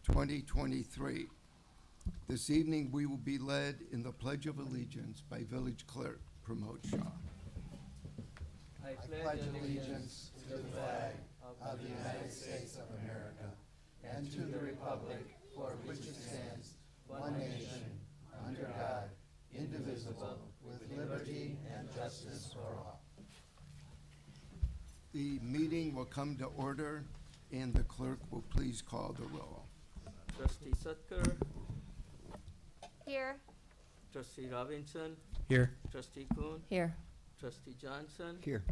2023. This evening, we will be led in the Pledge of Allegiance by Village Clerk Pramod Shah. I pledge allegiance to the flag of the United States of America and to the republic for which it stands, one nation, under God, indivisible, with liberty and justice for all. The meeting will come to order, and the clerk will please call the roll. Trustee Sutker, Here. Trustee Robinson, Here. Trustee Kuhn, Here. Trustee Johnson, Here.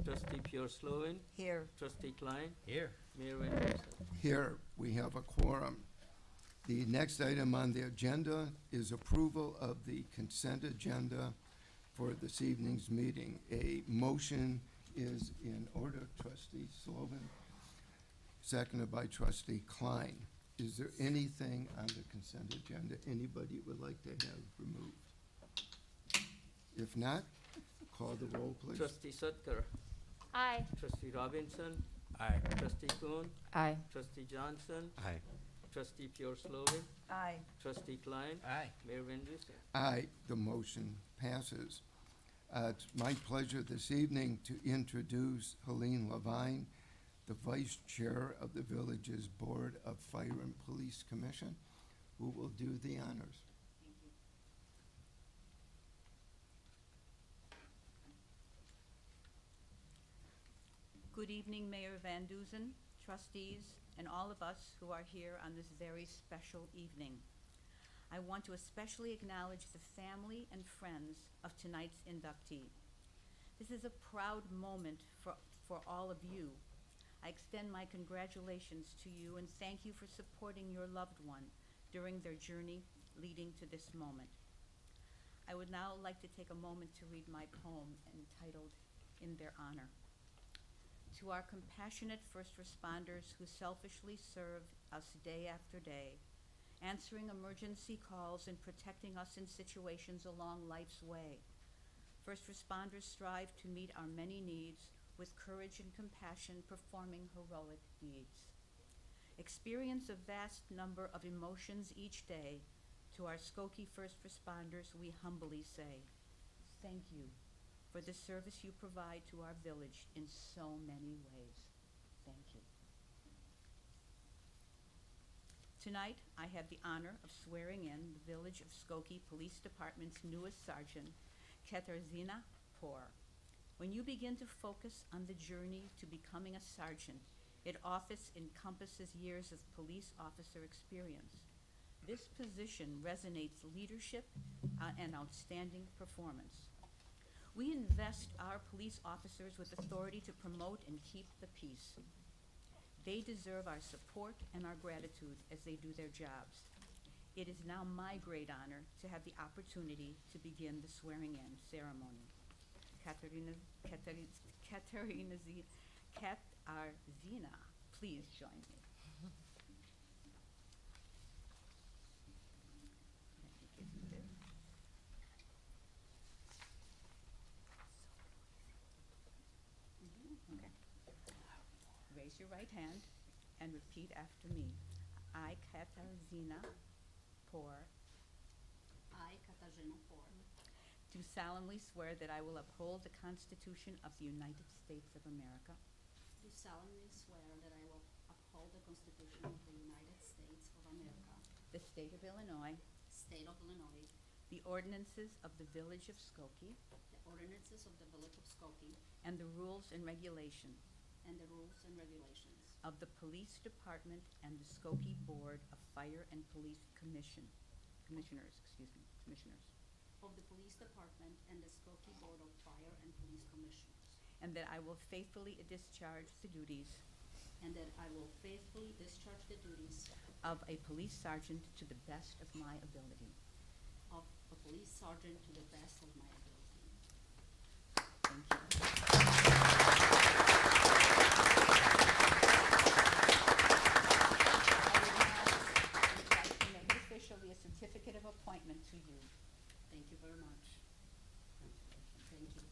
Trustee Pure Slovan, Here. Trustee Klein, Here. Mayor Van Dusen. Here, we have a quorum. The next item on the agenda is approval of the consent agenda for this evening's meeting. A motion is in order. Trustee Slovan, seconded by Trustee Klein. Is there anything on the consent agenda anybody would like to have removed? If not, call the roll, please. Trustee Sutker, Aye. Trustee Robinson, Aye. Trustee Kuhn, Aye. Trustee Johnson, Aye. Trustee Pure Slovan, Aye. Trustee Klein, Aye. Mayor Van Dusen. Aye, the motion passes. It's my pleasure this evening to introduce Helene Levine, the Vice Chair of the Village's Board of Fire and Police Commission, who will do the honors. Good evening, Mayor Van Dusen, trustees, and all of us who are here on this very special evening. I want to especially acknowledge the family and friends of tonight's inductee. This is a proud moment for all of you. I extend my congratulations to you and thank you for supporting your loved one during their journey leading to this moment. I would now like to take a moment to read my poem entitled In Their Honor. To our compassionate first responders who selfishly serve us day after day, answering emergency calls and protecting us in situations along life's way. First responders strive to meet our many needs with courage and compassion, performing heroic deeds. Experience a vast number of emotions each day. To our Skokie first responders, we humbly say, thank you for the service you provide to our village in so many ways. Thank you. Tonight, I have the honor of swearing in the Village of Skokie Police Department's newest sergeant, Katarzyna Por. When you begin to focus on the journey to becoming a sergeant, it often encompasses years of police officer experience. This position resonates leadership and outstanding performance. We invest our police officers with authority to promote and keep the peace. They deserve our support and our gratitude as they do their jobs. It is now my great honor to have the opportunity to begin the swearing-in ceremony. Katarzyna, please join me. Okay. Raise your right hand and repeat after me. I, Katarzyna Por, I, Katarzyna Por, do solemnly swear that I will uphold the Constitution of the United States of America, do solemnly swear that I will uphold the Constitution of the United States of America, the state of Illinois, State of Illinois, the ordinances of the Village of Skokie, the ordinances of the Village of Skokie, and the rules and regulations and the rules and regulations of the Police Department and the Skokie Board of Fire and Police Commissioners. of the Police Department and the Skokie Board of Fire and Police Commissioners, And that I will faithfully discharge the duties and that I will faithfully discharge the duties of a police sergeant to the best of my ability. of a police sergeant to the best of my ability. Thank you. I would like to make officially a certificate of appointment to you. Thank you very much. Thank you.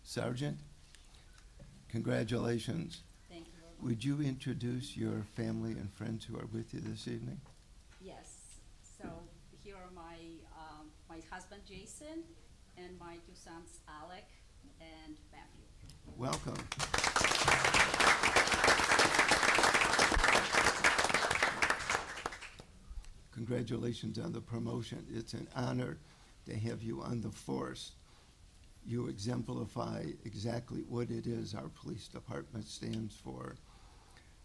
Sergeant, congratulations. Thank you very Would you introduce your family and friends who are with you this evening? Yes, so here are my husband Jason and my two sons Alec and Matthew. Welcome. Congratulations on the promotion. It's an honor to have you on the force. You exemplify exactly what it is our police department stands for.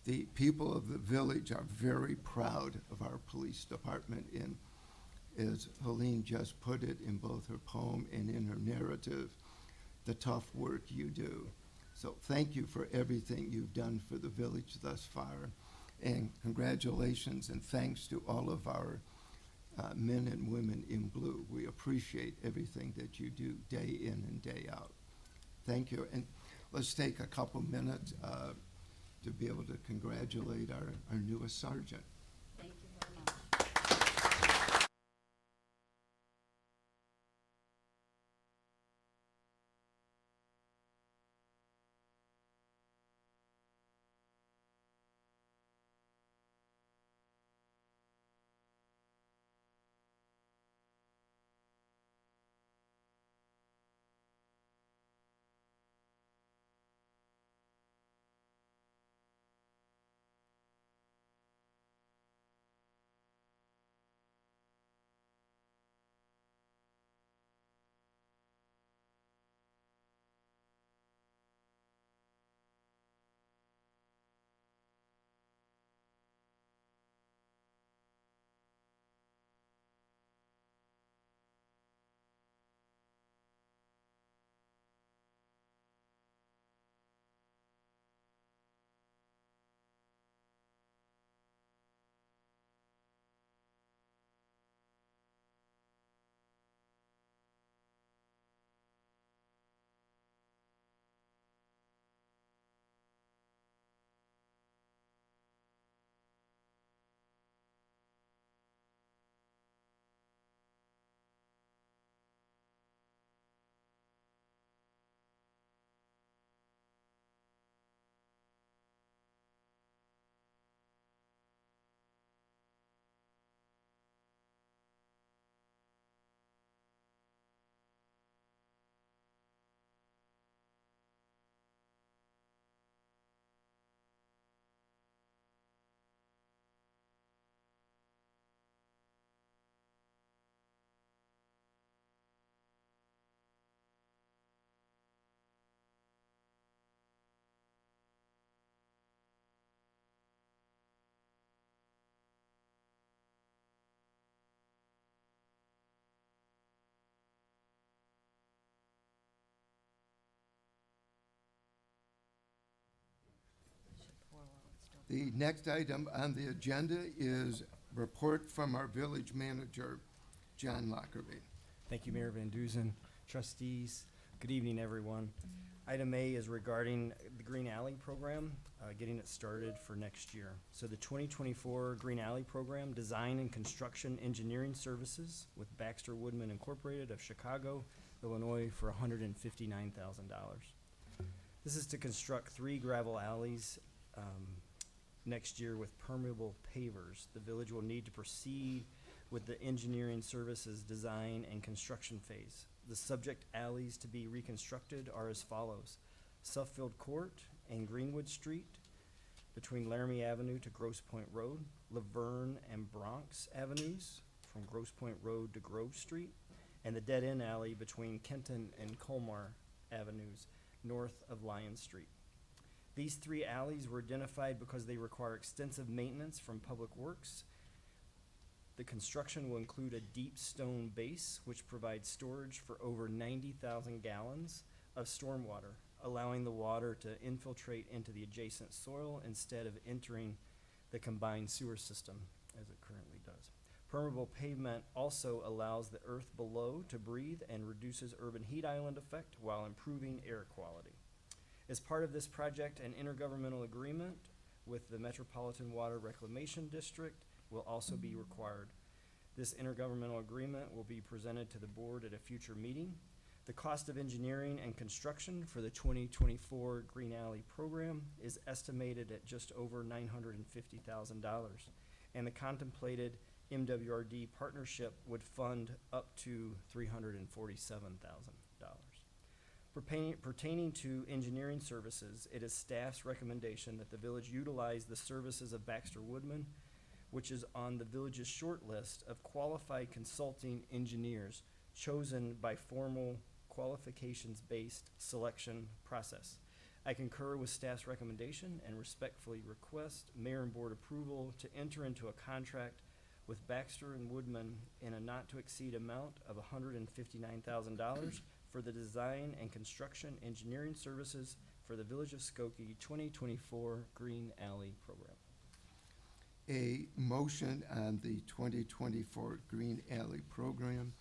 The people of the village are very proud of our police department, and as Helene just put it in both her poem and in her narrative, the tough work you do. So thank you for everything you've done for the village thus far. And congratulations and thanks to all of our men and women in blue. We appreciate everything that you do day in and day out. Thank you. And let's take a couple minutes to be able to congratulate our newest sergeant. Thank you very much. The next item on the agenda is report from our village manager, John Lockerbie. Thank you, Mayor Van Duzen, trustees. Good evening, everyone. Item A is regarding the Green Alley program, getting it started for next year. So the 2024 Green Alley program, design and construction engineering services with Baxter Woodman Incorporated of Chicago, Illinois for $159,000. This is to construct 3 gravel alleys next year with permeable pavers. The village will need to proceed with the engineering services design and construction phase. The subject alleys to be reconstructed are as follows: Suffield Court and Greenwood Street between Laramie Avenue to Grosse Point Road, Laverne and Bronx Avenues from Grosse Point Road to Grove Street, and the dead end alley between Kenton and Colmar Avenues north of Lion Street. These 3 alleys were identified because they require extensive maintenance from Public Works. The construction will include a deep stone base, which provides storage for over 90,000 gallons of stormwater, allowing the water to infiltrate into the adjacent soil instead of entering the combined sewer system, as it currently does. Permeable pavement also allows the earth below to breathe and reduces urban heat island effect while improving air quality. As part of this project, an intergovernmental agreement with the Metropolitan Water Reclamation District will also be required. This intergovernmental agreement will be presented to the board at a future meeting. The cost of engineering and construction for the 2024 Green Alley program is estimated at just over $950,000, and the contemplated MWRD partnership would fund up to $347,000. Pertaining to engineering services, it is staff's recommendation that the village utilize the services of Baxter Woodman, which is on the village's short list of qualified consulting engineers chosen by formal qualifications-based selection process. I concur with staff's recommendation and respectfully request mayor and board approval to enter into a contract with Baxter and Woodman in a not-to-exceed amount of $159,000 for the design and construction engineering services for the Village of Skokie 2024 Green Alley program. A motion on the 2024 Green Alley program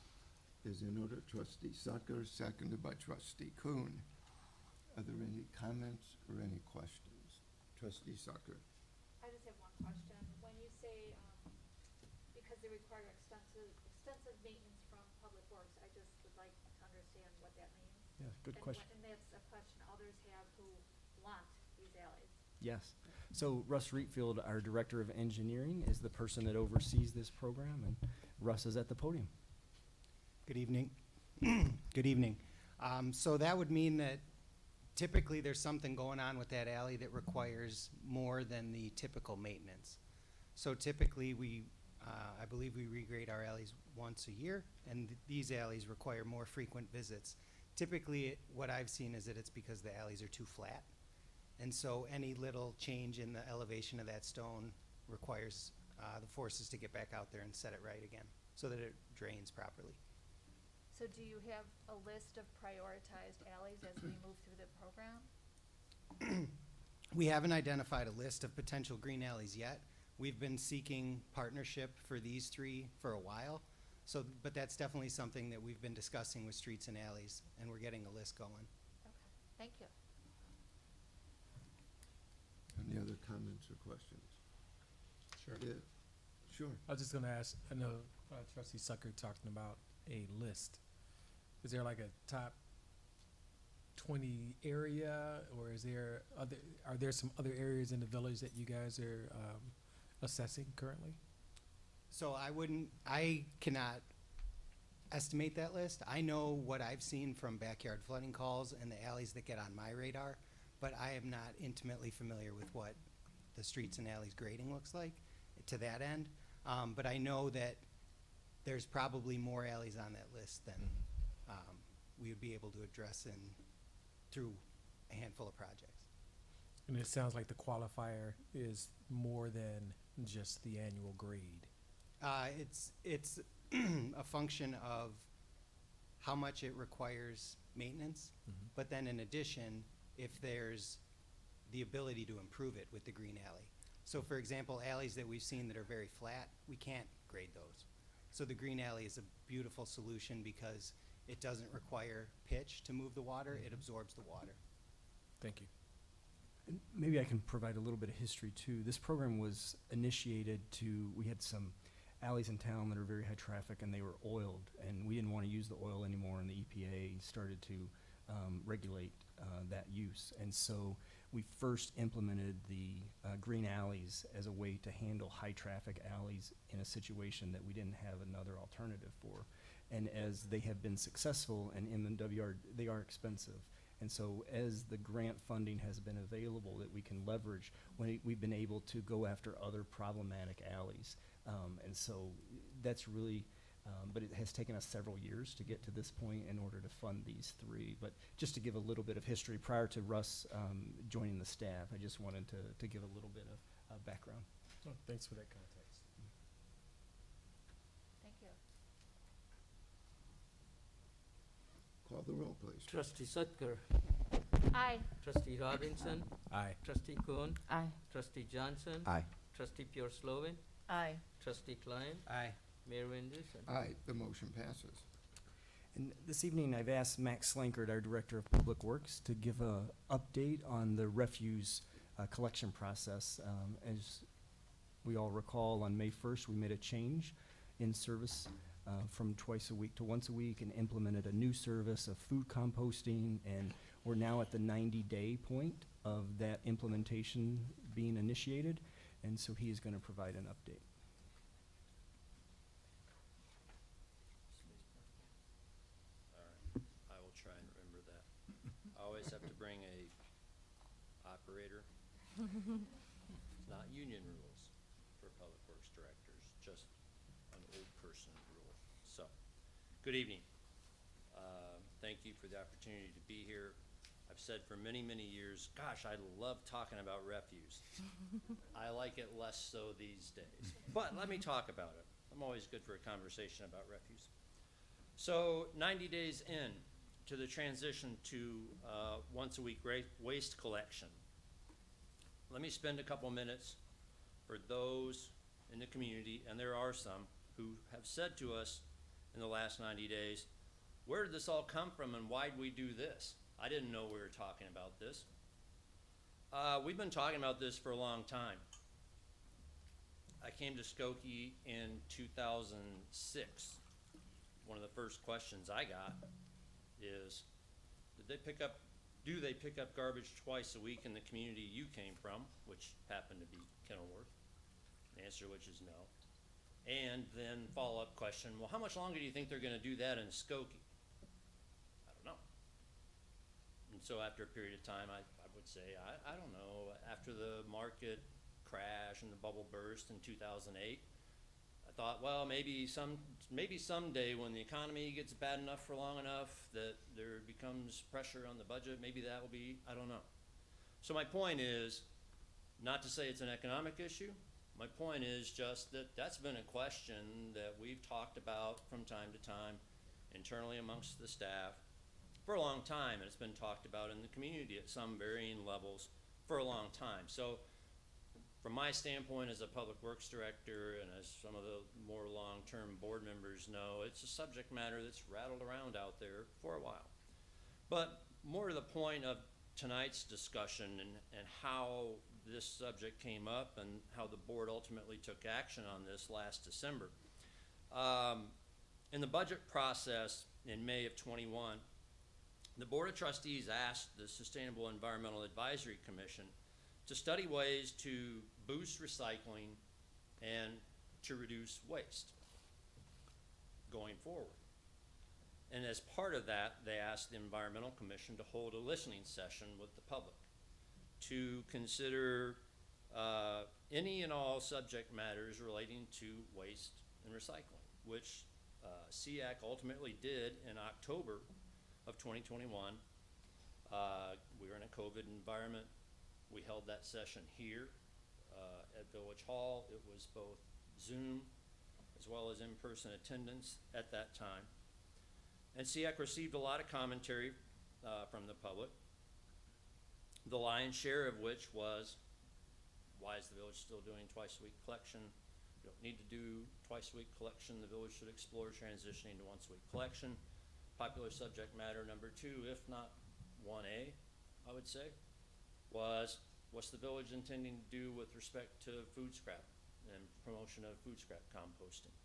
is in order. Trustee Sucker, seconded by Trustee Kuhn. Are there any comments or any questions? Trustee Sucker. I just have one question. When you say, because they require extensive maintenance from Public Works, I just would like to understand what that means. Yeah, good And question. And that's a question others have who want these alleys. Yes. So Russ Reetfield, our Director of Engineering, is the person that oversees this program, and Russ is at the podium. Good evening. Good evening. So that would mean that typically there's something going on with that alley that requires more than the typical maintenance. So typically I believe we regrade our alleys once a year, and these alleys require more frequent visits. Typically, what I've seen is that it's because the alleys are too flat. And so any little change in the elevation of that stone requires the forces to get back out there and set it right again so that it drains properly. So do you have a list of prioritized alleys as we move through the program? We haven't identified a list of potential green alleys yet. We've been seeking partnership for these three for a while. So, but that's definitely something that we've been discussing with Streets and Alleys, and we're getting a list going. Okay, thank you. Any other comments or questions? Sure. Yeah, sure. I was just gonna ask, I know Trustee Sucker talking about a list. Is there like a top 20 area, or is there are there some other areas in the village that you guys are assessing currently? So I cannot estimate that list. I know what I've seen from backyard flooding calls and the alleys that get on my radar, but I am not intimately familiar with what the Streets and Alleys grading looks like to that end. But I know that there's probably more alleys on that list than we would be able to address through a handful of projects. And it sounds like the qualifier is more than just the annual grade. It's a function of how much it requires maintenance, but then in addition, if there's the ability to improve it with the green alley. So for example, alleys that we've seen that are very flat, we can't grade those. So the green alley is a beautiful solution because it doesn't require pitch to move the water, it absorbs the water. Thank you. And maybe I can provide a little bit of history too. This program was initiated we had some alleys in town that are very high traffic and they were oiled, and we didn't want to use the oil anymore, and the EPA started to regulate that use. And so we first implemented the green alleys as a way to handle high traffic alleys in a situation that we didn't have another alternative for. And as they have been successful in MWR, they are expensive. And so as the grant funding has been available that we can leverage, we've been able to go after other problematic alleys. And so that's really, but it has taken us several years to get to this point in order to fund these three. But just to give a little bit of history, prior to Russ joining the staff, I just wanted to give a little bit of background. Oh, thanks for that context. Thank you. Call the roll, please. Trustee Sutker, Aye. Trustee Robinson, Aye. Trustee Kuhn, Aye. Trustee Johnson, Aye. Trustee Pure Slovan, Aye. Trustee Klein, Aye. Mayor Van Dusen. Aye, the motion passes. And this evening, I've asked Max Slankert, our Director of Public Works, to give a update on the refuse collection process. As we all recall, on May 1st, we made a change in service from twice a week to once a week, and implemented a new service of food composting, and we're now at the 90-day point of that implementation being initiated, and so he is going to provide an update. All right, I will try and remember that. I always have to bring a operator. It's not union rules for public works directors, just an old person rule. So, good evening. Thank you for the opportunity to be here. I've said for many, many years, gosh, I love talking about refuse. I like it less so these days. But let me talk about it. I'm always good for a conversation about refuse. So 90 days in to the transition to once a week waste collection. Let me spend a couple minutes for those in the community, and there are some, who have said to us in the last 90 days, where did this all come from and why'd we do this? I didn't know we were talking about this. We've been talking about this for a long time. I came to Skokie in 2006. One of the first questions I got is, do they pick up garbage twice a week in the community you came from, which happened to be Kenilworth? The answer which is no. And then follow-up question, well, how much longer do you think they're gonna do that in Skokie? I don't know. And so after a period of time, I would say, I don't know, after the market crash and the bubble burst in 2008, I thought, well, maybe someday when the economy gets bad enough for long enough that there becomes pressure on the budget, maybe that will be, I don't know. So my point is, not to say it's an economic issue, my point is just that that's been a question that we've talked about from time to time internally amongst the staff for a long time, and it's been talked about in the community at some varying levels for a long time. So from my standpoint as a public works director, and as some of the more long-term board members know, it's a subject matter that's rattled around out there for a while. But more to the point of tonight's discussion and how this subject came up and how the board ultimately took action on this last December. In the budget process in May of 21, the Board of Trustees asked the Sustainable Environmental Advisory Commission to study ways to boost recycling and to reduce waste going forward. And as part of that, they asked the Environmental Commission to hold a listening session with the public to consider any and all subject matters relating to waste and recycling, which SEAC ultimately did in October of 2021. We were in a COVID environment. We held that session here at Village Hall. It was both Zoom as well as in-person attendance at that time. And SEAC received a lot of commentary from the public, the lion's share of which was, why is the village still doing twice-a-week collection? You don't need to do twice-a-week collection. The village should explore transitioning to once-a-week collection. Popular subject matter number 2, if not 1A, I would say, was what's the village intending to do with respect to food scrap and promotion of food scrap composting.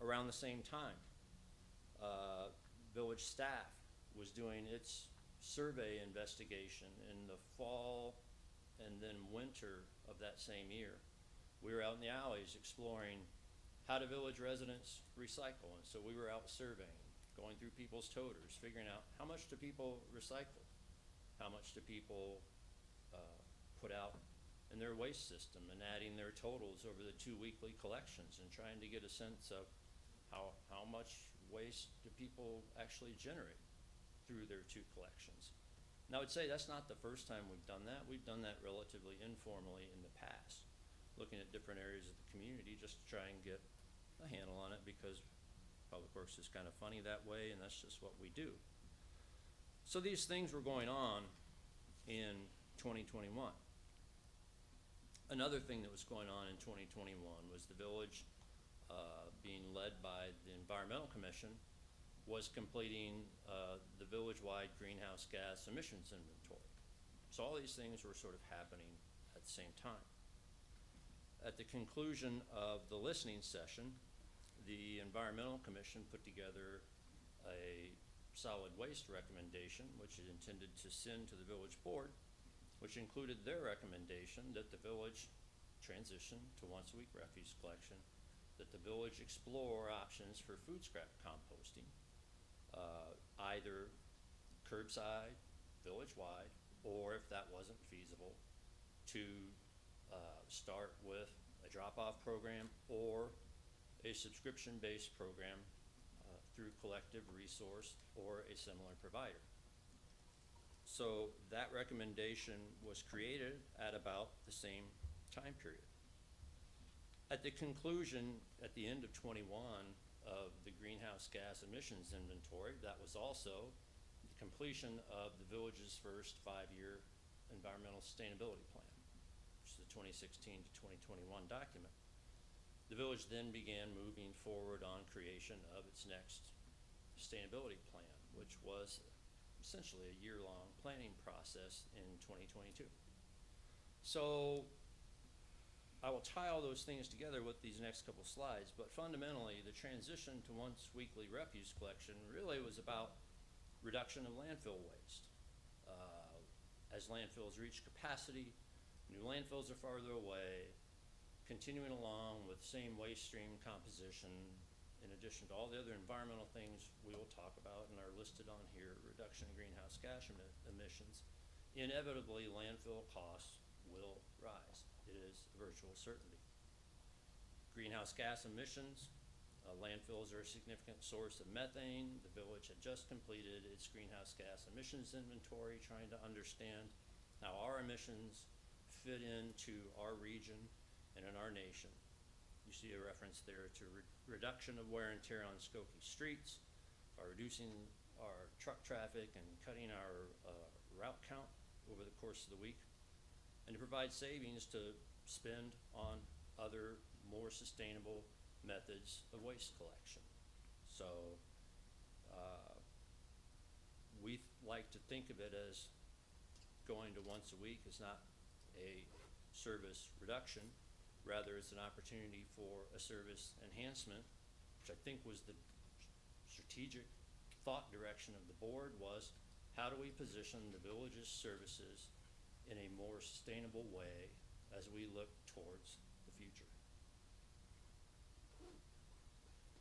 Around the same time, village staff was doing its survey investigation in the fall and then winter of that same year. We were out in the alleys exploring how do village residents recycle, and so we were out surveying, going through people's toters, figuring out how much do people recycle, how much do people put out in their waste system, and adding their totals over the 2 weekly collections and trying to get a sense of how much waste do people actually generate through their 2 collections. And I would say that's not the first time we've done that. We've done that relatively informally in the past, looking at different areas of the community just to try and get a handle on it, because Public Works is kind of funny that way, and that's just what we do. So these things were going on in 2021. Another thing that was going on in 2021 was the village, being led by the Environmental Commission, was completing the village-wide greenhouse gas emissions inventory. So all these things were sort of happening at the same time. At the conclusion of the listening session, the Environmental Commission put together a solid waste recommendation, which it intended to send to the village board, which included their recommendation that the village transition to once-a-week refuse collection, that the village explore options for food scrap composting, either curbside, village-wide, or if that wasn't feasible, to start with a drop-off program or a subscription-based program through Collective Resource or a similar provider. So that recommendation was created at about the same time period. At the conclusion, at the end of 21, of the greenhouse gas emissions inventory, that was also the completion of the village's first 5-year environmental sustainability plan, which is the 2016 to 2021 document. The village then began moving forward on creation of its next sustainability plan, which was essentially a year-long planning process in 2022. So I will tie all those things together with these next couple slides, but fundamentally the transition to once weekly refuse collection really was about reduction of landfill waste. As landfills reach capacity, new landfills are farther away, continuing along with same waste stream composition, in addition to all the other environmental things we will talk about and are listed on here, reduction in greenhouse gas emissions, inevitably landfill costs will rise. It is a virtual certainty. Greenhouse gas emissions, landfills are a significant source of methane. The village had just completed its greenhouse gas emissions inventory, trying to understand how our emissions fit into our region and in our nation. You see a reference there to reduction of wear and tear on Skokie streets, by reducing our truck traffic and cutting our route count over the course of the week, and to provide savings to spend on other more sustainable methods of waste collection. So we like to think of it as going to once a week is not a service reduction, rather it's an opportunity for a service enhancement, which I think was the strategic thought direction of the board, was how do we position the village's services in a more sustainable way as we look towards the future.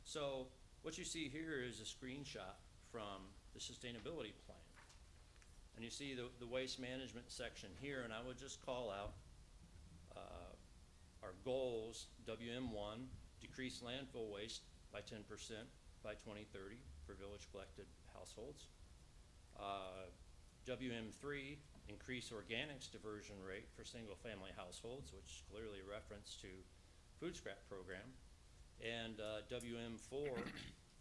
So what you see here is a screenshot from the sustainability plan. And you see the waste management section here, and I would just call out our goals. WM1, decrease landfill waste by 10% by 2030 for village collected households. WM3, increase organics diversion rate for single family households, which is clearly a reference to food scrap program. And WM4,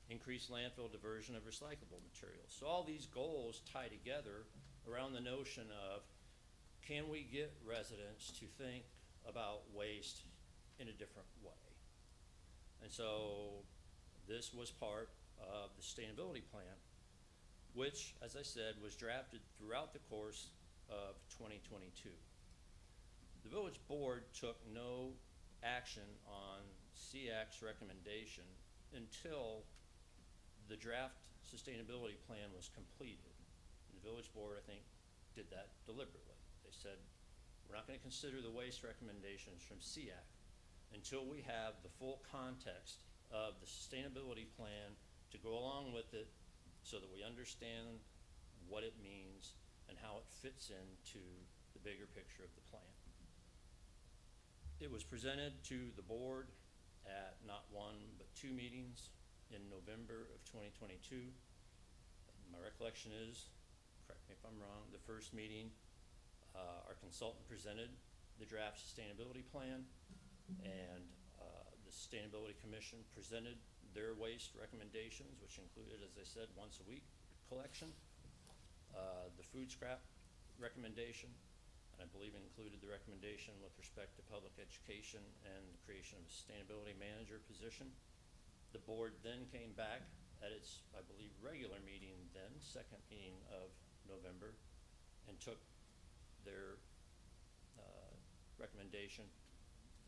increase landfill diversion of recyclable materials. So all these goals tie together around the notion of, can we get residents to think about waste in a different way? And so this was part of the sustainability plan, which, as I said, was drafted throughout the course of 2022. The village board took no action on SEAC's recommendation until the draft sustainability plan was completed. And the village board, I think, did that deliberately. They said, we're not going to consider the waste recommendations from SEAC until we have the full context of the sustainability plan to go along with it, so that we understand what it means and how it fits into the bigger picture of the plan. It was presented to the board at not one but 2 meetings in November of 2022. My recollection is, correct me if I'm wrong, the first meeting, our consultant presented the draft sustainability plan, and the Sustainability Commission presented their waste recommendations, which included, as I said, once a week collection, the food scrap recommendation, and I believe included the recommendation with respect to public education and the creation of a sustainability manager position. The board then came back at its, I believe, regular meeting then, second meeting of November, and took their recommendation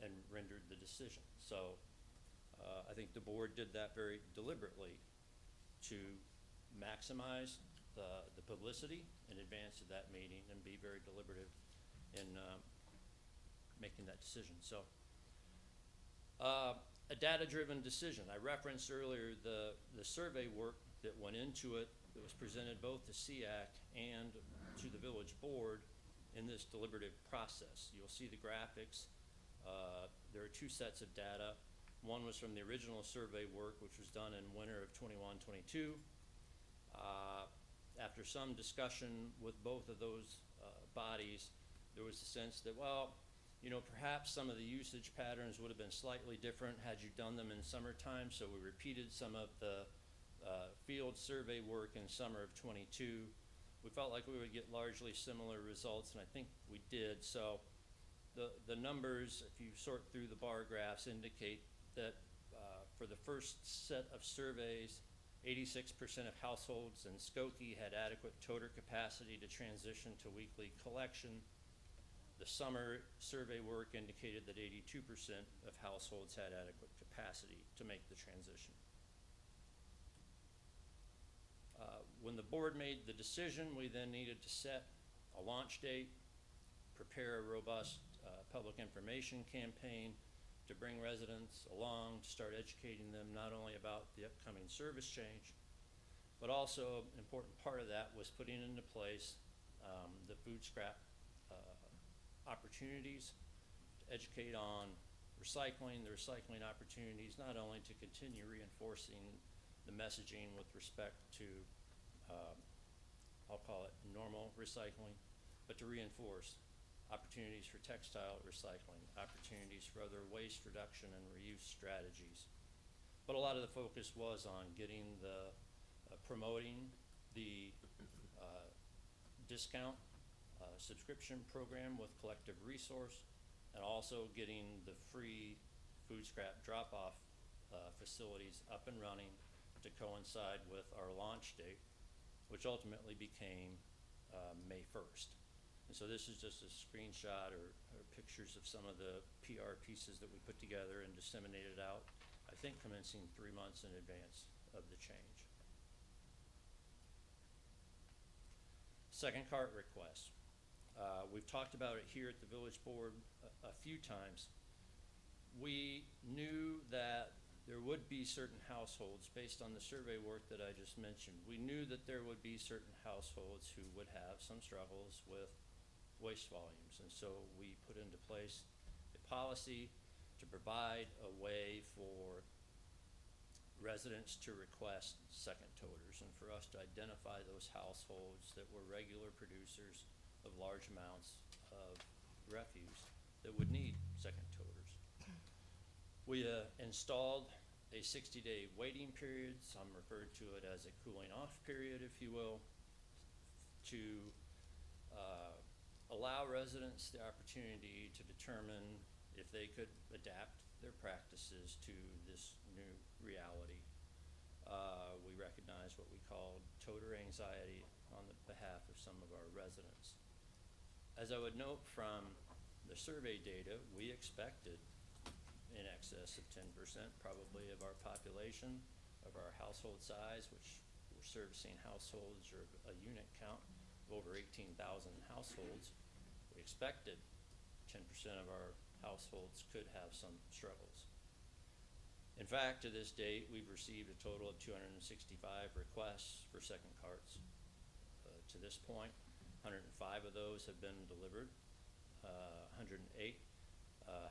and rendered the decision. So I think the board did that very deliberately to maximize the publicity in advance of that meeting and be very deliberative in making that decision. So, a data-driven decision. I referenced earlier the survey work that went into it that was presented both to SEAC and to the village board in this deliberative process. You'll see the graphics. There are two sets of data. One was from the original survey work, which was done in winter of 21-22. After some discussion with both of those bodies, there was a sense that, well, you know, perhaps some of the usage patterns would have been slightly different had you done them in summertime, so we repeated some of the field survey work in summer of 22. We felt like we would get largely similar results, and I think we did. So the numbers, if you sort through the bar graphs, indicate that for the first set of surveys, 86% of households in Skokie had adequate toter capacity to transition to weekly collection. The summer survey work indicated that 82% of households had adequate capacity to make the transition. When the board made the decision, we then needed to set a launch date, prepare a robust public information campaign to bring residents along, to start educating them not only about the upcoming service change, but also an important part of that was putting into place the food scrap opportunities, to educate on recycling, the recycling opportunities, not only to continue reinforcing the messaging with respect to, I'll call it normal recycling, but to reinforce opportunities for textile recycling, opportunities for other waste reduction and reuse strategies. But a lot of the focus was on getting the, promoting the discount subscription program with Collective Resource, and also getting the free food scrap drop-off facilities up and running to coincide with our launch date, which ultimately became May 1st. And so this is just a screenshot or pictures of some of the PR pieces that we put together and disseminated out, I think commencing 3 months in advance of the change. Second cart request. We've talked about it here at the village board a few times. We knew that there would be certain households, based on the survey work that I just mentioned, we knew that there would be certain households who would have some struggles with waste volumes. And so we put into place a policy to provide a way for residents to request second toters and for us to identify those households that were regular producers of large amounts of refuse that would need second toters. We installed a 60-day waiting period, some referred to it as a cooling off period, if you will, to allow residents the opportunity to determine if they could adapt their practices to this new reality. We recognized what we called toter anxiety on the behalf of some of our residents. As I would note from the survey data, we expected in excess of 10% probably of our population, of our household size, which we're servicing households or a unit count of over 18,000 households. We expected 10% of our households could have some struggles. In fact, to this date, we've received a total of 265 requests for second carts. To this point, 105 of those have been delivered. 108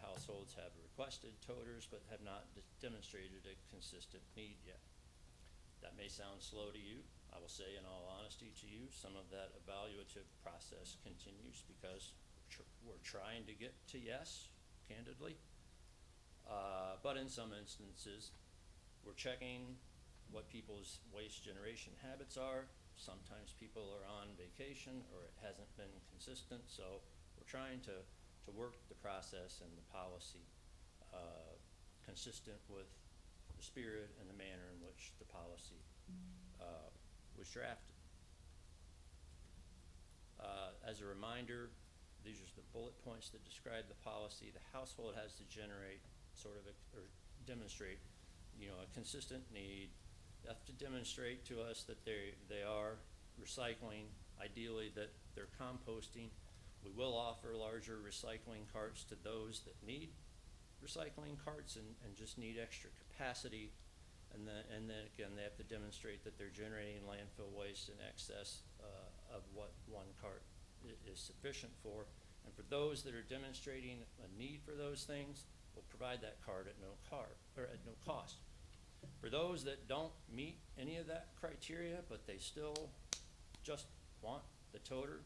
households have requested toters but have not demonstrated a consistent need yet. That may sound slow to you. I will say in all honesty to you, some of that evaluative process continues because we're trying to get to yes, candidly. But in some instances, we're checking what people's waste generation habits are. Sometimes people are on vacation or it hasn't been consistent, so we're trying to work the process and the policy consistent with the spirit and the manner in which the policy was drafted. As a reminder, these are the bullet points that describe the policy. The household has to generate or demonstrate you know, a consistent need. They have to demonstrate to us that they are recycling, ideally that they're composting. We will offer larger recycling carts to those that need recycling carts and just need extra capacity. And then again, they have to demonstrate that they're generating landfill waste in excess of what one cart is sufficient for. And for those that are demonstrating a need for those things, we'll provide that cart at at no cost. For those that don't meet any of that criteria, but they still just want the toter,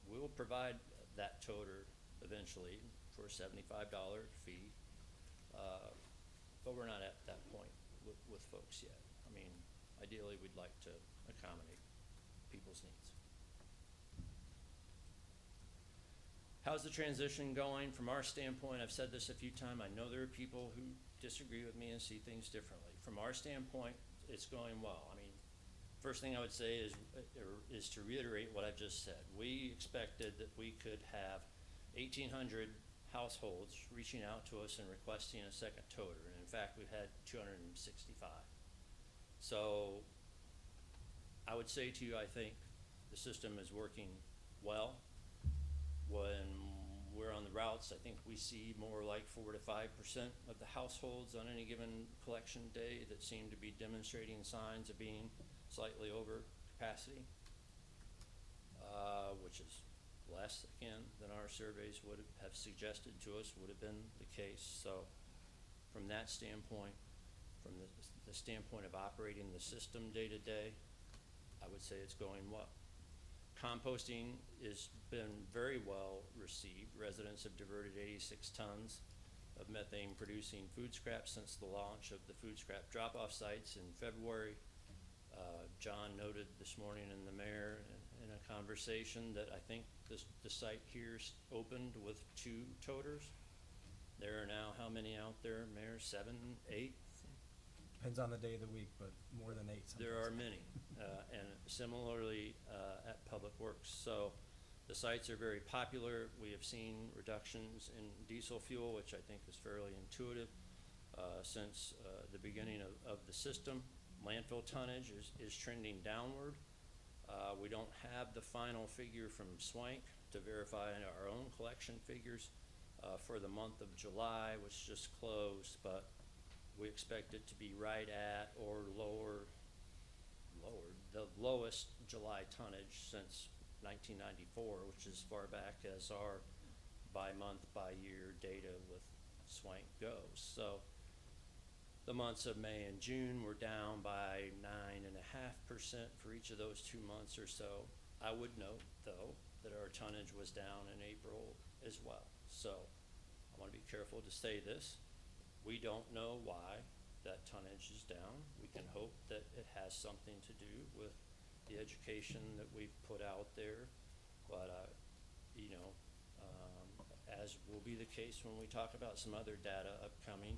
we will provide that toter eventually for a $75 fee. But we're not at that point with folks yet. I mean, ideally, we'd like to accommodate people's needs. How's the transition going? From our standpoint, I've said this a few times, I know there are people who disagree with me and see things differently. From our standpoint, it's going well. I mean, first thing I would say is to reiterate what I've just said. We expected that we could have 1,800 households reaching out to us and requesting a second toter, and in fact, we've had 265. So I would say to you, I think the system is working well. When we're on the routes, I think we see more like 4 to 5% of the households on any given collection day that seem to be demonstrating signs of being slightly over capacity, which is less, again, than our surveys would have suggested to us would have been the case. So from that standpoint, from the standpoint of operating the system day to day, I would say it's going well. Composting has been very well received. Residents have diverted 86 tons of methane producing food scrap since the launch of the food scrap drop-off sites in February. John noted this morning in the mayor in a conversation that I think the site here's opened with 2 toters. There are now how many out there, Mayor? 7, 8? Depends on the day of the week, but more than 8 sometimes. There are many, and similarly at Public Works. So the sites are very popular. We have seen reductions in diesel fuel, which I think is fairly intuitive since the beginning of the system. Landfill tonnage is trending downward. We don't have the final figure from Swank to verify our own collection figures for the month of July, which just closed, but we expect it to be right at or lower, the lowest July tonnage since 1994, which is as far back as our by-month, by-year data with Swank goes. So the months of May and June were down by 9.5% for each of those 2 months or so. I would note, though, that our tonnage was down in April as well. So I want to be careful to say this. We don't know why that tonnage is down. We can hope that it has something to do with the education that we've put out there. But, as will be the case when we talk about some other data upcoming,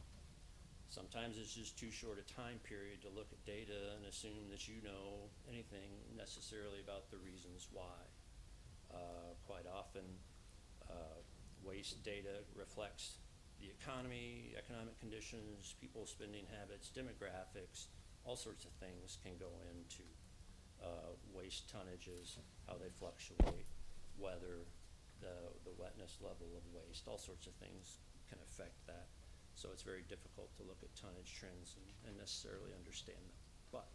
sometimes it's just too short a time period to look at data and assume that you know anything necessarily about the reasons why. Quite often, waste data reflects the economy, economic conditions, people's spending habits, demographics, all sorts of things can go into waste tonnages, how they fluctuate, weather, the wetness level of waste, all sorts of things can affect that. So it's very difficult to look at tonnage trends and necessarily understand them. But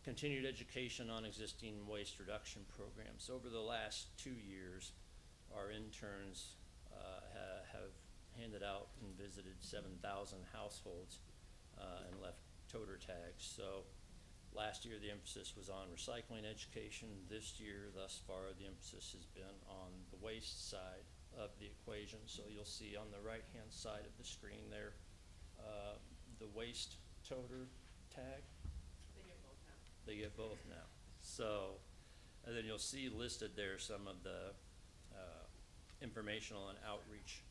continued education on existing waste reduction programs. Over the last 2 years, our interns have handed out and visited 7,000 households and left toter tags. So last year the emphasis was on recycling education. This year, thus far, the emphasis has been on the waste side of the equation. So you'll see on the right-hand side of the screen there, the waste toter tag. They get both now. They get both now. So, and then you'll see listed there some of the informational and outreach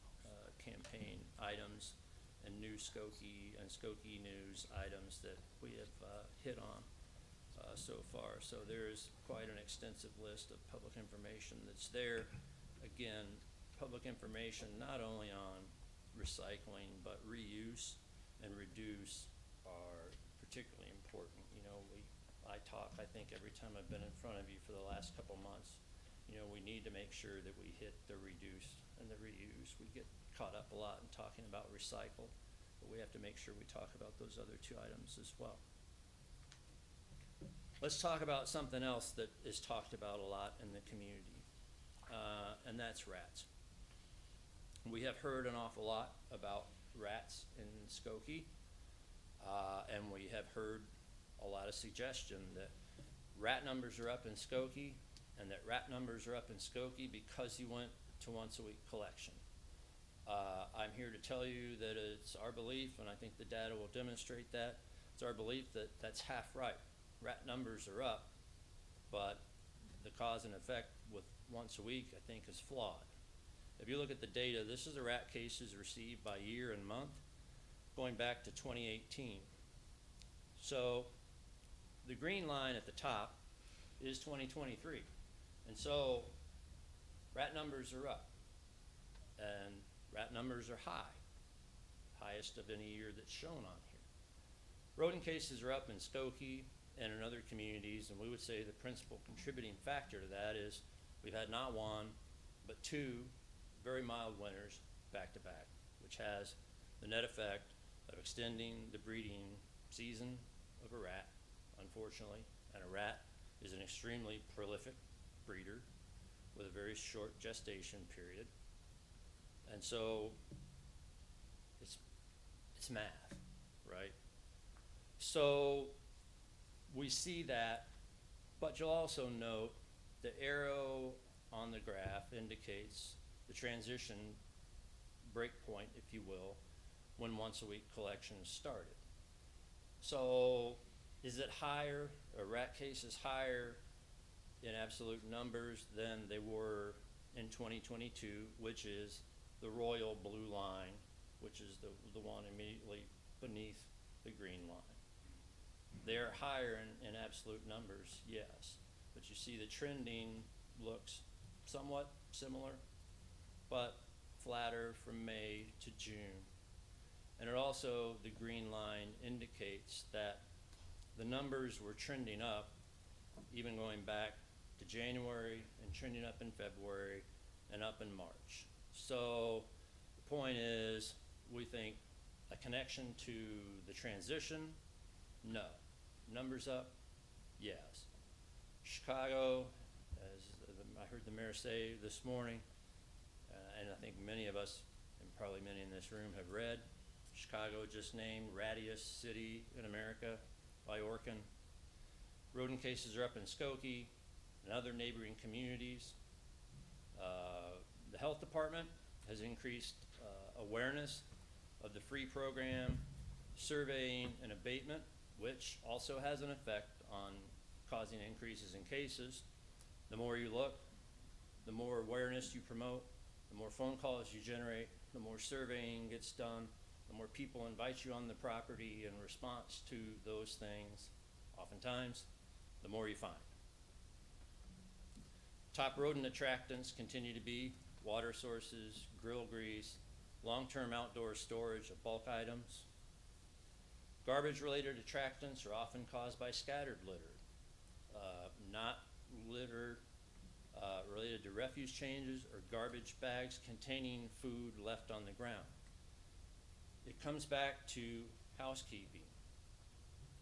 campaign items and new Skokie and Skokie news items that we have hit on so far. So there is quite an extensive list of public information that's there. Again, public information not only on recycling, but reuse and reduce are particularly important. You know, I talk, I think, every time I've been in front of you for the last couple months, you know, we need to make sure that we hit the reduce and the reuse. We get caught up a lot in talking about recycle, but we have to make sure we talk about those other two items as well. Let's talk about something else that is talked about a lot in the community, and that's rats. We have heard an awful lot about rats in Skokie, and we have heard a lot of suggestion that rat numbers are up in Skokie, and that rat numbers are up in Skokie because you went to once-a-week collection. I'm here to tell you that it's our belief, and I think the data will demonstrate that, it's our belief that that's half right. Rat numbers are up, but the cause and effect with once a week, I think, is flawed. If you look at the data, this is the rat cases received by year and month, going back to 2018. So the green line at the top is 2023. And so rat numbers are up, and rat numbers are high, highest of any year that's shown on here. Rodent cases are up in Skokie and in other communities, and we would say the principal contributing factor to that is we've had not one, but two very mild winters back to back, which has the net effect of extending the breeding season of a rat, unfortunately. And a rat is an extremely prolific breeder with a very short gestation period. And so it's math, right? So we see that, but you'll also note the arrow on the graph indicates the transition breakpoint, if you will, when once-a-week collections started. So is it higher, a rat case is higher in absolute numbers than they were in 2022, which is the royal blue line, which is the one immediately beneath the green line. They're higher in absolute numbers, yes, but you see the trending looks somewhat similar, but flatter from May to June. And it also, the green line indicates that the numbers were trending up, even going back to January and trending up in February and up in March. So the point is, we think a connection to the transition, no. Numbers up, yes. Chicago, as I heard the mayor say this morning, and I think many of us, and probably many in this room, have read, Chicago just named rattiest city in America by Orkin. Rodent cases are up in Skokie and other neighboring communities. The health department has increased awareness of the free program, surveying and abatement, which also has an effect on causing increases in cases. The more you look, the more awareness you promote, the more phone calls you generate, the more surveying gets done, the more people invite you on the property in response to those things, oftentimes, the more you find. Top rodent attractants continue to be water sources, grill grease, long-term outdoor storage of bulk items. Garbage-related attractants are often caused by scattered litter, not litter related to refuse changes or garbage bags containing food left on the ground. It comes back to housekeeping.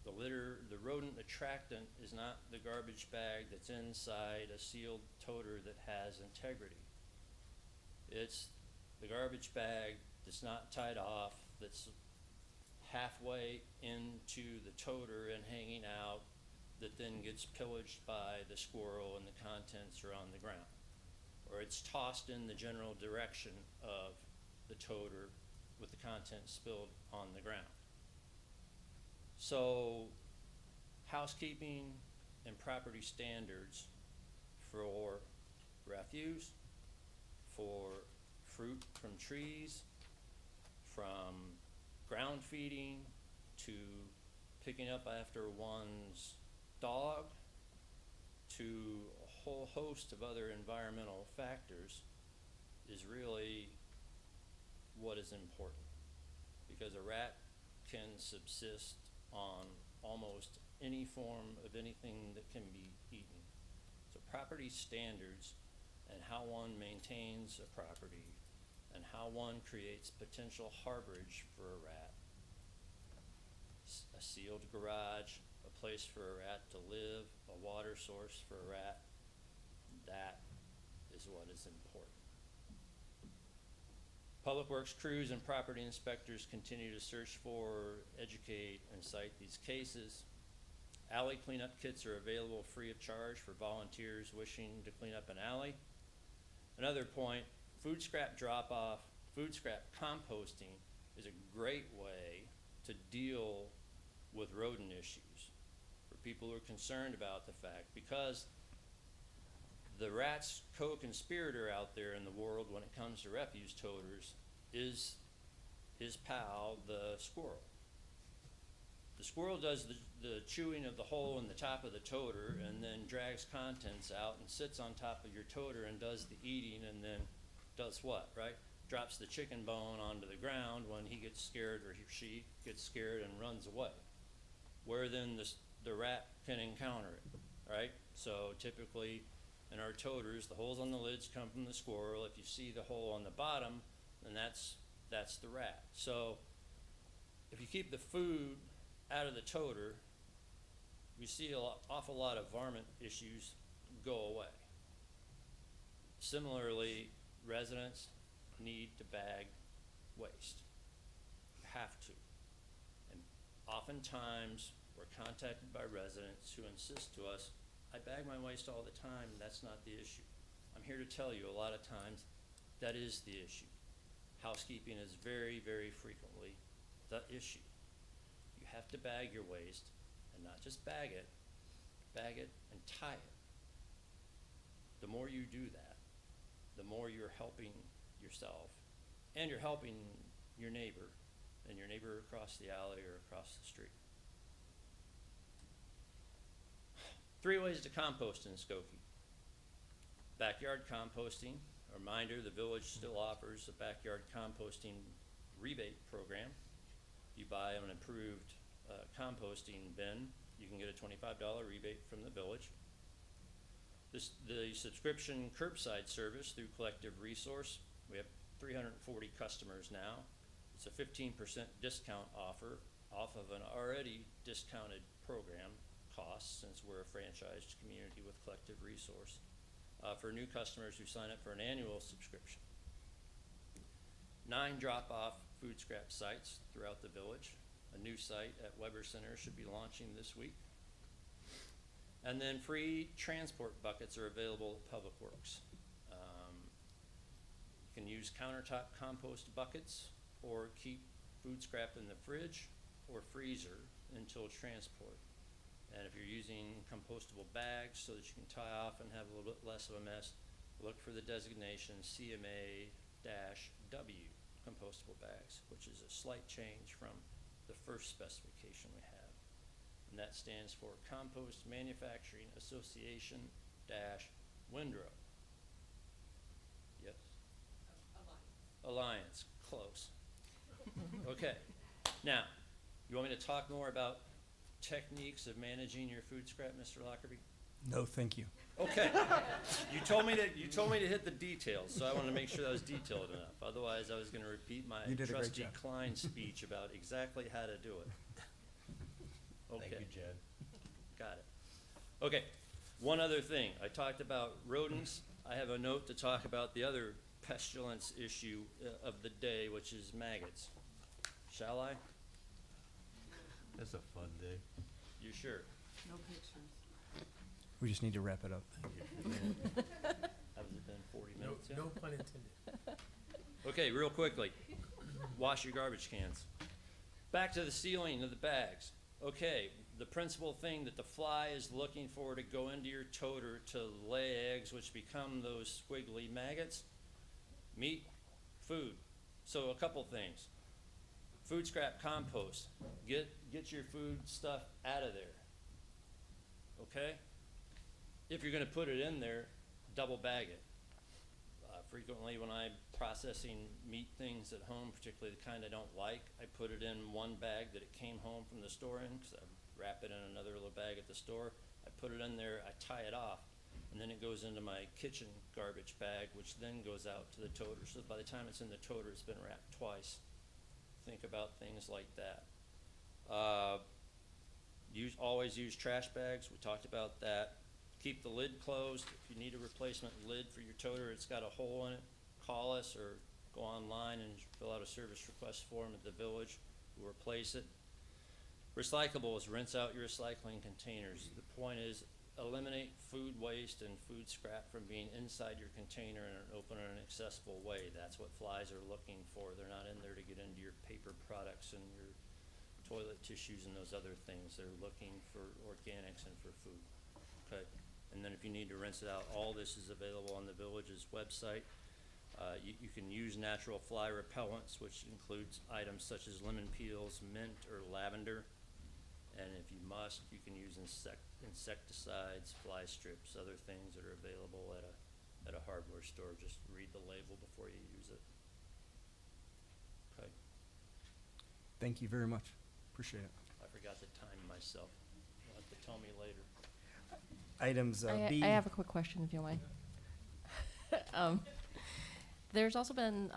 The rodent attractant is not the garbage bag that's inside a sealed toter that has integrity. It's the garbage bag that's not tied off, that's halfway into the toter and hanging out, that then gets pillaged by the squirrel and the contents are on the ground. Or it's tossed in the general direction of the toter with the contents spilled on the ground. So housekeeping and property standards for refuse, for fruit from trees, from ground feeding to picking up after one's dog, to a whole host of other environmental factors, is really what is important. Because a rat can subsist on almost any form of anything that can be eaten. So property standards and how one maintains a property and how one creates potential harborage for a rat, a sealed garage, a place for a rat to live, a water source for a rat, that is what is important. Public Works crews and property inspectors continue to search for, educate, and cite these cases. Alley cleanup kits are available free of charge for volunteers wishing to clean up an alley. Another point, food scrap drop-off, food scrap composting is a great way to deal with rodent issues for people who are concerned about the fact, because the rat's co-conspirator out there in the world when it comes to refuse toters is his pal, the squirrel. The squirrel does the chewing of the hole in the top of the toter and then drags contents out and sits on top of your toter and does the eating and then does what, right? Drops the chicken bone onto the ground when he gets scared or she gets scared and runs away. Where then the rat can encounter it, right? So typically in our toters, the holes on the lids come from the squirrel. If you see the hole on the bottom, then that's the rat. So if you keep the food out of the toter, we see an awful lot of varmint issues go away. Similarly, residents need to bag waste. You have to. And oftentimes, we're contacted by residents who insist to us, I bag my waste all the time, and that's not the issue. I'm here to tell you a lot of times that is the issue. Housekeeping is very, very frequently the issue. You have to bag your waste, and not just bag it and tie it. The more you do that, the more you're helping yourself, and you're helping your neighbor, and your neighbor across the alley or across the street. 3 ways to compost in Skokie. Backyard composting. A reminder, the village still offers a backyard composting rebate program. You buy an approved composting bin, you can get a $25 rebate from the village. The subscription curbside service through Collective Resource, we have 340 customers now. It's a 15% discount offer off of an already discounted program cost, since we're a franchised community with Collective Resource, for new customers who sign up for an annual subscription. 9 drop-off food scrap sites throughout the village. A new site at Weber Center should be launching this week. And then free transport buckets are available at Public Works. You can use countertop compost buckets or keep food scrap in the fridge or freezer until transport. And if you're using compostable bags so that you can tie off and have a little bit less of a mess, look for the designation CMA-W compostable bags, which is a slight change from the first specification we have. And that stands for Compost Manufacturing Association-Windrow. Yes? Alliance, close. Okay, now, you want me to talk more about techniques of managing your food scrap, Mr. Lockerbie? No, thank you. Okay. You told me to hit the details, so I wanted to make sure that was detailed enough. Otherwise, I was going to repeat my You did a great trustee job. Klein speech about exactly how to do it. Okay. Thank you, Jed. Got it. Okay, one other thing. I talked about rodents. I have a note to talk about the other pestilence issue of the day, which is maggots. Shall I? It's a fun day. You sure? No pictures. We just need to wrap it up. Has it been 40 No, minutes yet? no pun intended. Okay, real quickly. Wash your garbage cans. Back to the sealing of the bags. Okay, the principal thing that the fly is looking for to go into your toter to lay eggs, which become those squiggly maggots, meat, food. So a couple things. Food scrap compost. Get your food stuff out of there. Okay? If you're gonna put it in there, double bag it. frequently when I'm processing meat things at home, particularly the kind I don't like, I put it in one bag that it came home from the store in, because I wrap it in another little bag at the store. I put it in there, I tie it off, and then it goes into my kitchen garbage bag, which then goes out to the toter. So by the time it's in the toter, it's been wrapped twice. Think about things like that. Always use trash bags. We talked about that. Keep the lid closed. If you need a replacement lid for your toter, it's got a hole in it, call us or go online and fill out a service request form at the village. We'll replace it. Recyclables, rinse out your recycling containers. The point is, eliminate food waste and food scrap from being inside your container in an open and accessible way. That's what flies are looking for. They're not in there to get into your paper products and your toilet tissues and those other things. They're looking for organics and for food. Okay. And then if you need to rinse it out, all this is available on the village's website. You can use natural fly repellents, which includes items such as lemon peels, mint, or lavender. And if you must, you can use insecticides, fly strips, other things that are available at a hardware store. Just read the label before you use it. Okay. Thank you very much. Appreciate it. I forgot to time myself. You'll have to tell me later. Items B. I have a quick question, if you don't mind. There's also been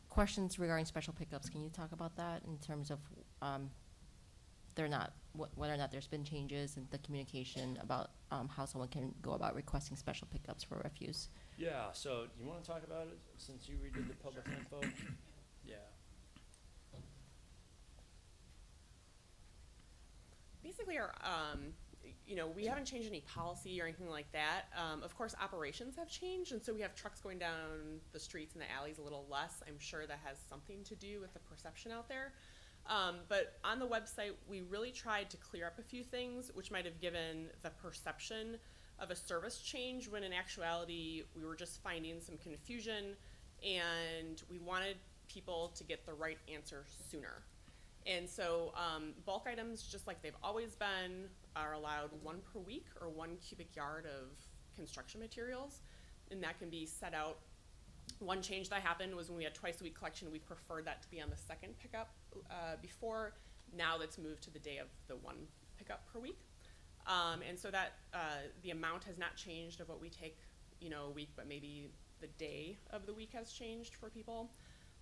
questions regarding special pickups. Can you talk about that in terms of whether or not there's been changes in the communication about how someone can go about requesting special pickups for refuse? Yeah, so you want to talk about it since you redid the public info? Yeah. Basically, we haven't changed any policy or anything like that. Of course, operations have changed, and so we have trucks going down the streets and the alleys a little less. I'm sure that has something to do with the perception out there. But on the website, we really tried to clear up a few things, which might have given the perception of a service change, when in actuality, we were just finding some confusion, and we wanted people to get the right answer sooner. And so bulk items, just like they've always been, are allowed 1 per week or 1 cubic yard of construction materials, and that can be set out. One change that happened was when we had twice a week collection, we preferred that to be on the second pickup before. Now that's moved to the day of the 1 pickup per week. And so that the amount has not changed of what we take, a week, but maybe the day of the week has changed for people.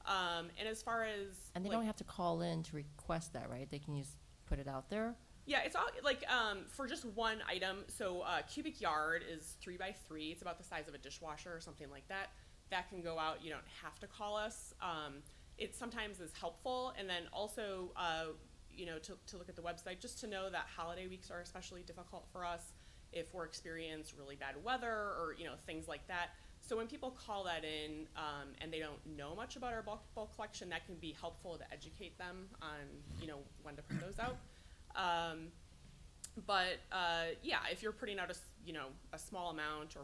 And as far as And they don't have to call in to request that, right? They can just put it out there? Yeah, it's all for just one item. So cubic yard is 3 by 3. It's about the size of a dishwasher or something like that. That can go out. You don't have to call us. It sometimes is helpful. And then also, to look at the website, just to know that holiday weeks are especially difficult for us if we're experiencing really bad weather or, things like that. So when people call that in and they don't know much about our bulk collection, that can be helpful to educate them on, when to put those out. Yeah, if you're putting out a small amount, or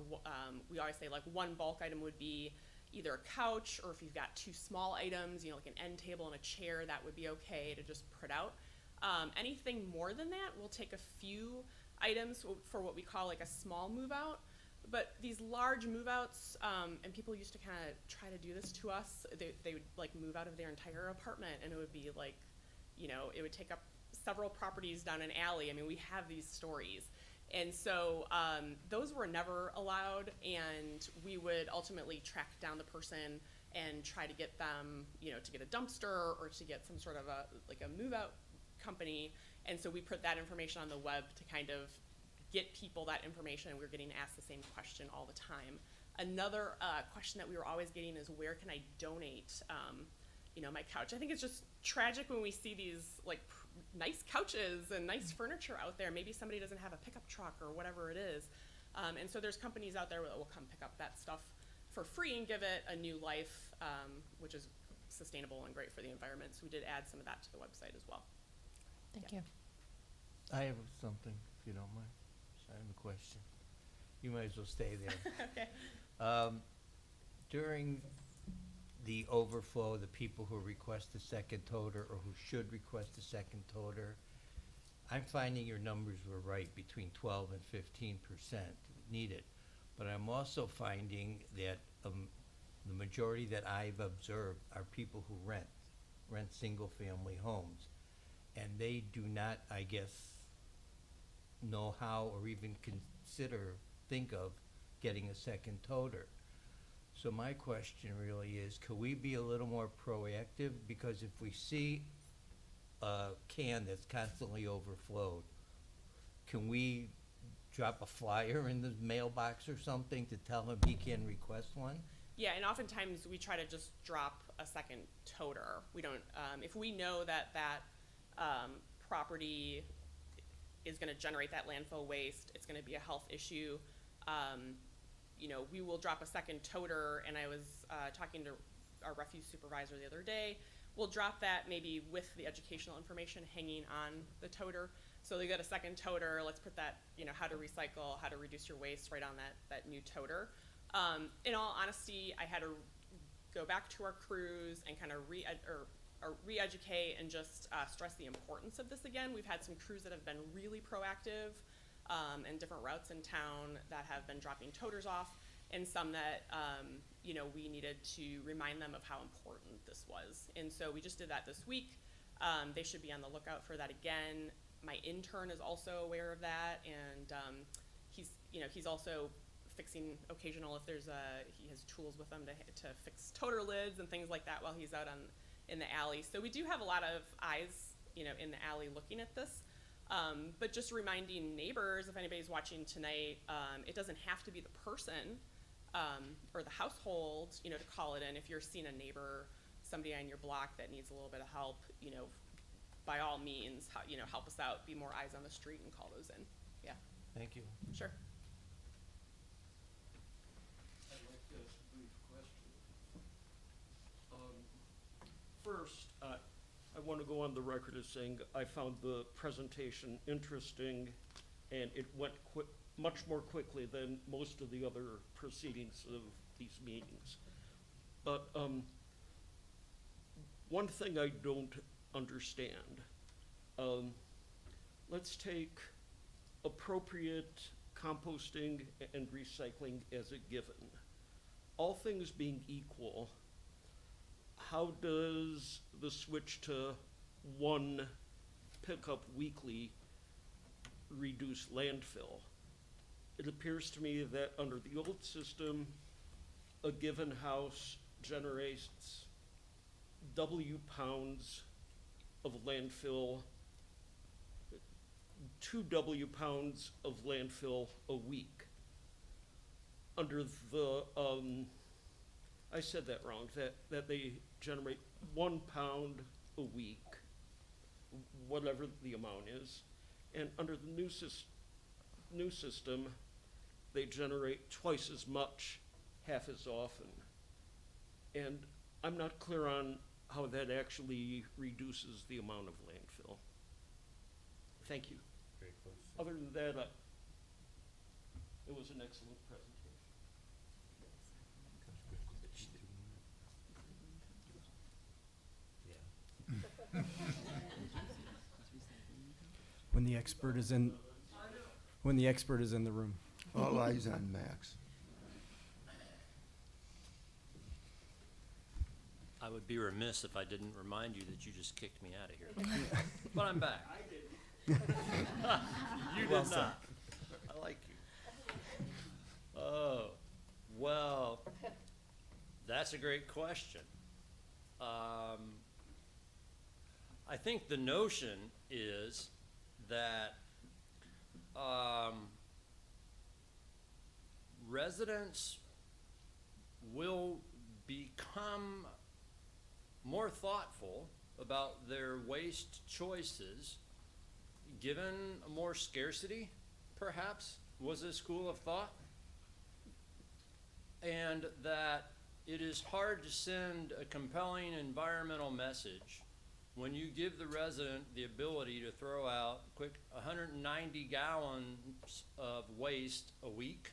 we always say like 1 bulk item would be either a couch, or if you've got 2 small items, like an end table and a chair, that would be okay to just put out. Anything more than that, we'll take a few items for what we call like a small move out. But these large move outs, and people used to kind of try to do this to us, they would like move out of their entire apartment, and it would be like, it would take up several properties down an alley. I mean, we have these stories. And so those were never allowed, and we would ultimately track down the person and try to get them, to get a dumpster or to get some sort of a move out company. And so we put that information on the web to kind of get people that information, and we were getting asked the same question all the time. Another question that we were always getting is, where can I donate, my couch? I think it's just tragic when we see these like nice couches and nice furniture out there. Maybe somebody doesn't have a pickup truck or whatever it is. And so there's companies out there that will come pick up that stuff for free and give it a new life, which is sustainable and great for the environment. So we did add some of that to the website as well. Thank Yeah. you. I have something, if you don't mind. I have a question. You might as well stay there. Okay. During the overflow, the people who request a second toter or who should request a second toter, I'm finding your numbers were right, between 12 and 15% needed. But I'm also finding that the majority that I've observed are people who rent single-family homes. And they do not, I guess, know how or even think of getting a second toter. So my question really is, could we be a little more proactive? Because if we see a can that's constantly overflowed, can we drop a flyer in the mailbox or something to tell him he can request one? Yeah, and oftentimes we try to just drop a second toter. We don't, if we know that property is gonna generate that landfill waste, it's gonna be a health issue, you know, we will drop a second toter. And I was talking to our refuse supervisor the other day. We'll drop that maybe with the educational information hanging on the toter. So they got a second toter, let's put that, you know, how to recycle, how to reduce your waste right on that new toter. In all honesty, I had to go back to our crews and kind of re-educate and just stress the importance of this again. We've had some crews that have been really proactive and different routes in town that have been dropping toters off, and some that, you know, we needed to remind them of how important this was. And so we just did that this week. They should be on the lookout for that again. My intern is also aware of that, and he's also fixing occasional, if there's he has tools with him to fix toter lids and things like that while he's out in the alley. So we do have a lot of eyes, you know, in the alley looking at this. But just reminding neighbors, if anybody's watching tonight, it doesn't have to be the person or the household, you know, to call it in. If you're seeing a neighbor, somebody on your block that needs a little bit of help, you know, by all means, you know, help us out, be more eyes on the street and call those in. Yeah, Thank you. sure. I'd like to ask a brief question. First, I want to go on the record as saying I found the presentation interesting, and it went much more quickly than most of the other proceedings of these meetings. But one thing I don't understand, let's take appropriate composting and recycling as a given. All things being equal, how does the switch to one pickup weekly reduce landfill? It appears to me that under the old system, a given house generates W pounds of landfill, 2 W pounds of landfill a week. Under the, I said that wrong, that they generate 1 pound a week, whatever the amount is. And under the new system, they generate twice as much, half as often. And I'm not clear on how that actually reduces the amount of landfill. Thank you. Very close. Other than that, it was an excellent presentation. When the expert is in the room. All eyes on Max. I would be remiss if I didn't remind you that you just kicked me out of here. But I'm back. I did. You Well did said. not. I like you. Oh, well, that's a great question. I think the notion is that residents will become more thoughtful about their waste choices, given more scarcity, perhaps, was a school of thought. And that it is hard to send a compelling environmental message when you give the resident the ability to throw out quick 190 gallons of waste a week,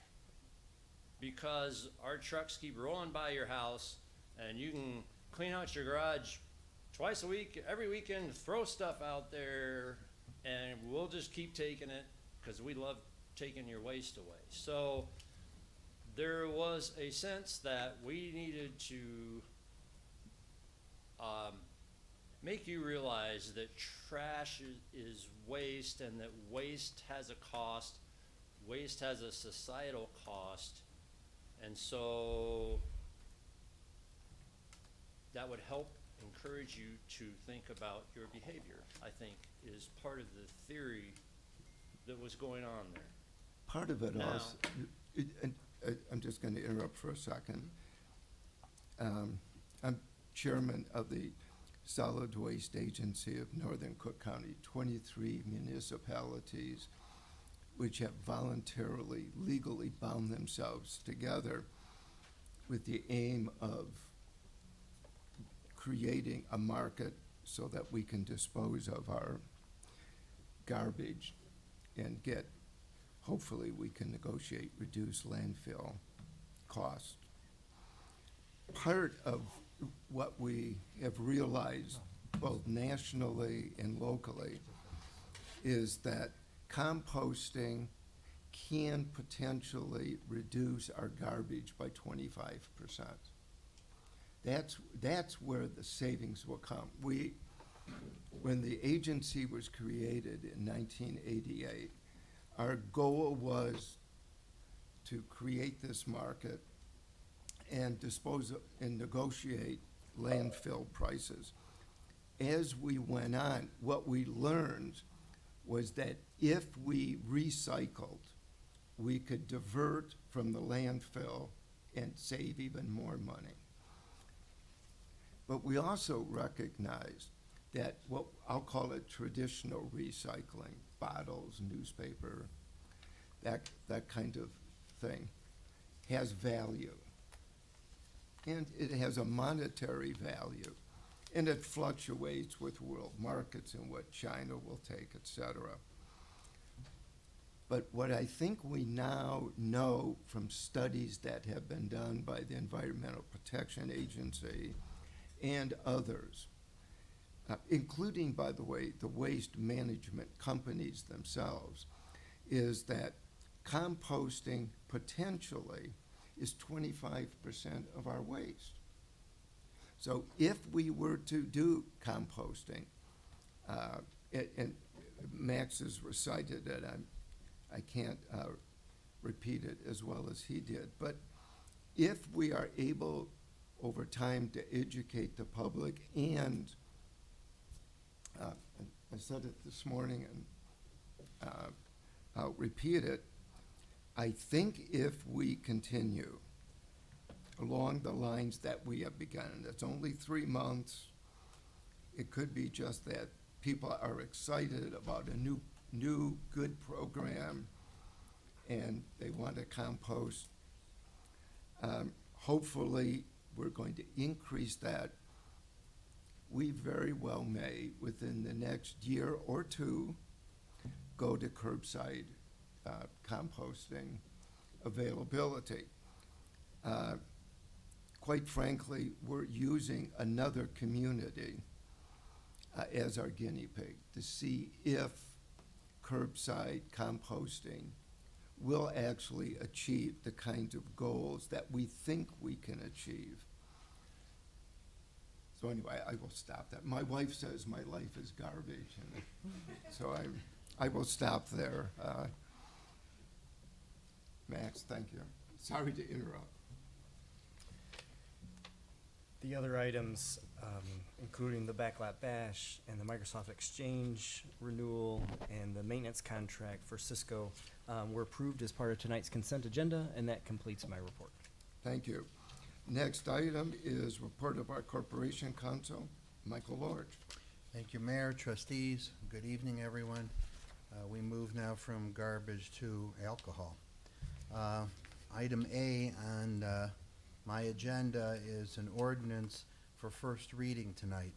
because our trucks keep rolling by your house and you can clean out your garage twice a week, every weekend, throw stuff out there, and we'll just keep taking it because we love taking your waste away. So there was a sense that we needed to make you realize that trash is waste, and that waste has a cost, waste has a societal cost, and so that would help encourage you to think about your behavior, I think, is part of the theory that was going on there. Part of it Now- also, I'm just going to interrupt for a second. I'm chairman of the Solid Waste Agency of Northern Cook County, 23 municipalities which have voluntarily, legally bound themselves together with the aim of creating a market so that we can dispose of our garbage and get, hopefully we can negotiate reduced landfill cost. Part of what we have realized, both nationally and locally, is that composting can potentially reduce our garbage by 25%. That's where the savings will come. When the agency was created in 1988, our goal was to create this market and dispose of and negotiate landfill prices. As we went on, what we learned was that if we recycled, we could divert from the landfill and save even more money. But we also recognized that what I'll call it traditional recycling, bottles, newspaper, that kind of thing, has value. And it has a monetary value. And it fluctuates with world markets and what China will take, et cetera. But what I think we now know from studies that have been done by the Environmental Protection Agency and others, including, by the way, the waste management companies themselves, is that composting potentially is 25% of our waste. So if we were to do composting, and Max has recited it, I can't repeat it as well as he did, but if we are able over time to educate the public, and I said it this morning and I'll repeat it, I think if we continue along the lines that we have begun, it's only 3 months, it could be just that people are excited about a new good program and they want to compost. Hopefully, we're going to increase that. We very well may, within the next year or two, go to curbside composting availability. Quite frankly, we're using another community as our guinea pig to see if curbside composting will actually achieve the kinds of goals that we think we can achieve. So anyway, I will stop that. My wife says my life is garbage, and so I will stop there. Max, thank you. Sorry to interrupt. The other items, including the Backlot Bash and the Microsoft Exchange renewal and the maintenance contract for Cisco, were approved as part of tonight's consent agenda, and that completes my report. Thank you. Next item is report of our Corporation Counsel, Michael Lord. Thank you, Mayor, trustees. Good evening, everyone. We move now from garbage to alcohol. Item A on my agenda is an ordinance for first reading tonight.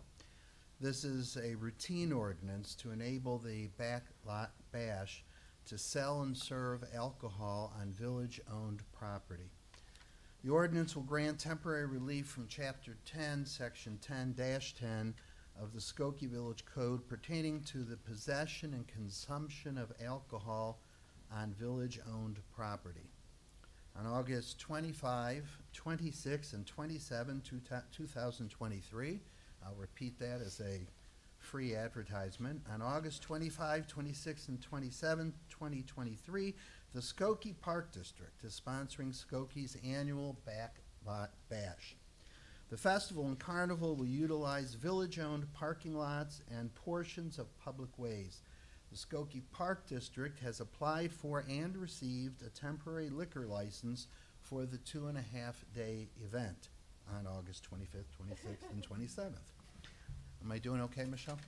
This is a routine ordinance to enable the Backlot Bash to sell and serve alcohol on village-owned property. The ordinance will grant temporary relief from Chapter 10, Section 10-10 of the Skokie Village Code pertaining to the possession and consumption of alcohol on village-owned property. On August 25, 26, and 27, 2023, I'll repeat that as a free advertisement. On August 25, 26, and 27, 2023, the Skokie Park District is sponsoring Skokie's annual Backlot Bash. The festival and carnival will utilize village-owned parking lots and portions of public ways. The Skokie Park District has applied for and received a temporary liquor license for the 2.5-day event on August 25th, 26th, and 27th. Am I doing okay, Michelle?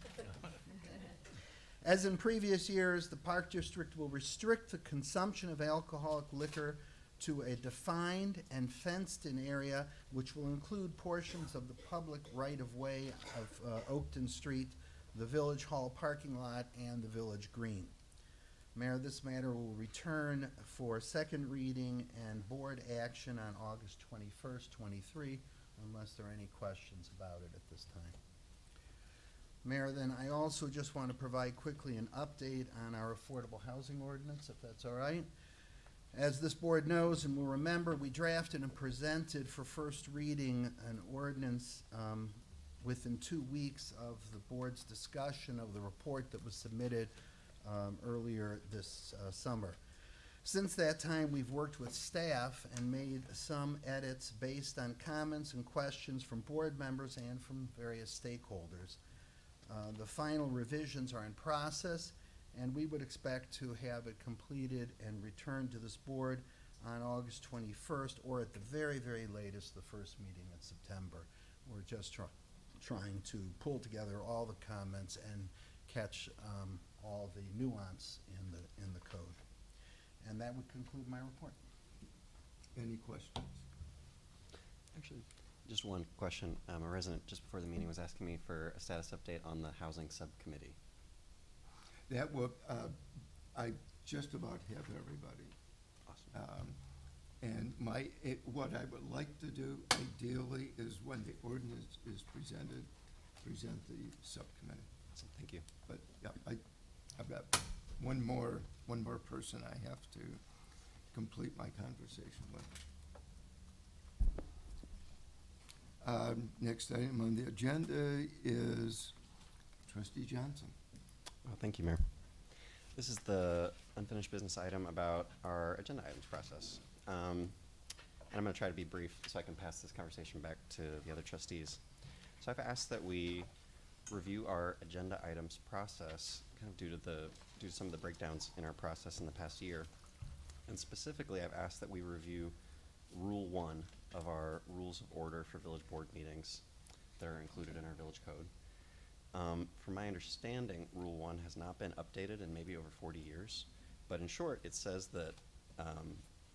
As in previous years, the Park District will restrict the consumption of alcoholic liquor to a defined and fenced-in area, which will include portions of the public right-of-way of Oakton Street, the Village Hall parking lot, and the Village Green. Mayor, this matter will return for second reading and board action on August 21st, 23, unless there are any questions about it at this time. Mayor, then I also just want to provide quickly an update on our affordable housing ordinance, if that's all right. As this board knows and will remember, we drafted and presented for first reading an ordinance within 2 weeks of the board's discussion of the report that was submitted earlier this summer. Since that time, we've worked with staff and made some edits based on comments and questions from board members and from various stakeholders. The final revisions are in process, and we would expect to have it completed and returned to this board on August 21st, or at the very, very latest, the first meeting in September. We're just trying to pull together all the comments and catch all the nuance in the code. And that would conclude my report. Any questions? Actually, just one question. A resident just before the meeting was asking me for a status update on the housing subcommittee. That will, I just about have everybody. Awesome. And what I would like to do ideally is when the ordinance is presented, present the subcommittee. Awesome. Thank you. But yeah, I've got one more person I have to complete my conversation with. Next item on the agenda is Trustee Johnson. Well, thank you, Mayor. This is the unfinished business item about our agenda items process. And I'm going to try to be brief so I can pass this conversation back to the other trustees. So I've asked that we review our agenda items process kind of due to some of the breakdowns in our process in the past year. And specifically, I've asked that we review Rule 1 of our Rules of Order for Village Board meetings that are included in our village code. From my understanding, Rule 1 has not been updated in maybe over 40 years. But in short, it says that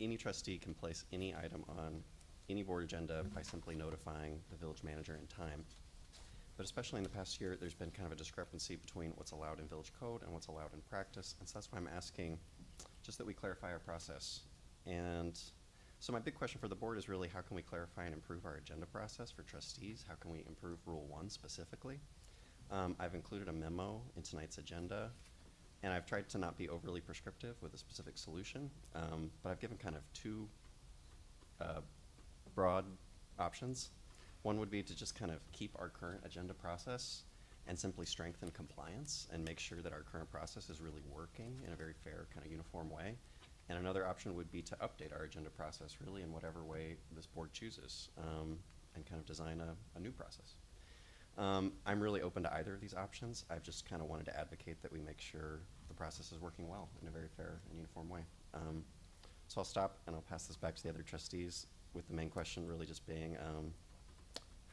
any trustee can place any item on any board agenda by simply notifying the village manager in time. But especially in the past year, there's been kind of a discrepancy between what's allowed in village code and what's allowed in practice. And so that's why I'm asking just that we clarify our process. And so my big question for the board is really, how can we clarify and improve our agenda process for trustees? How can we improve Rule 1 specifically? I've included a memo in tonight's agenda, and I've tried to not be overly prescriptive with a specific solution, but I've given kind of two broad options. One would be to just kind of keep our current agenda process and simply strengthen compliance and make sure that our current process is really working in a very fair, kind of uniform way. And another option would be to update our agenda process really in whatever way this board chooses, and kind of design a new process. I'm really open to either of these options. I've just kind of wanted to advocate that we make sure the process is working well in a very fair and uniform way. So I'll stop and I'll pass this back to the other trustees with the main question really just being,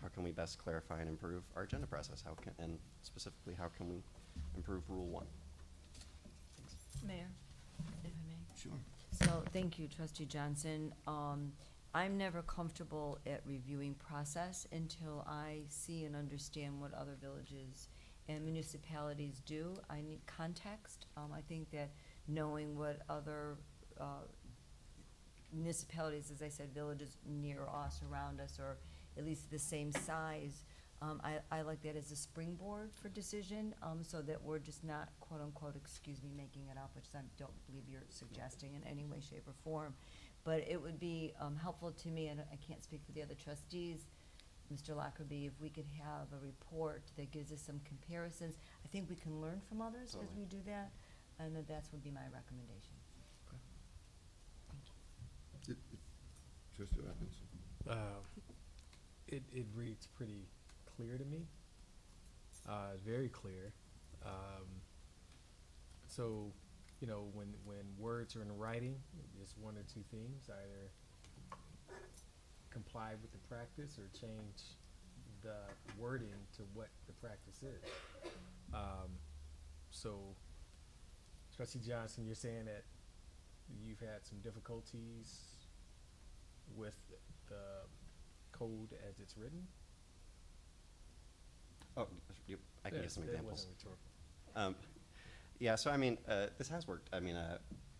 how can we best clarify and improve our agenda process? And specifically, how can we improve Rule 1? Thanks. Mayor, if I may. Sure. So, thank you, Trustee Johnson. I'm never comfortable at reviewing process until I see and understand what other villages and municipalities do. I need context. I think that knowing what other municipalities, as I said, villages near us, around us, or at least the same size, I like that as a springboard for decision, so that we're just not, quote unquote, excuse me, making it up, which I don't believe you're suggesting in any way, shape, or form. But it would be helpful to me, and I can't speak for the other trustees, Mr. Lockerbie, if we could have a report that gives us some comparisons. I think we can learn from others as Totally. we do that, and that would be my recommendation. Trustee Robinson? It reads pretty clear to me, very clear. So, you know, when words are in writing, it's one or two things, either comply with the practice or change the wording to what the practice is. So, Trustee Johnson, you're saying that you've had some difficulties with the code as it's written? Oh, I can Yeah, give some that examples. wasn't rhetorical. Yeah, so I mean, this has worked. I mean,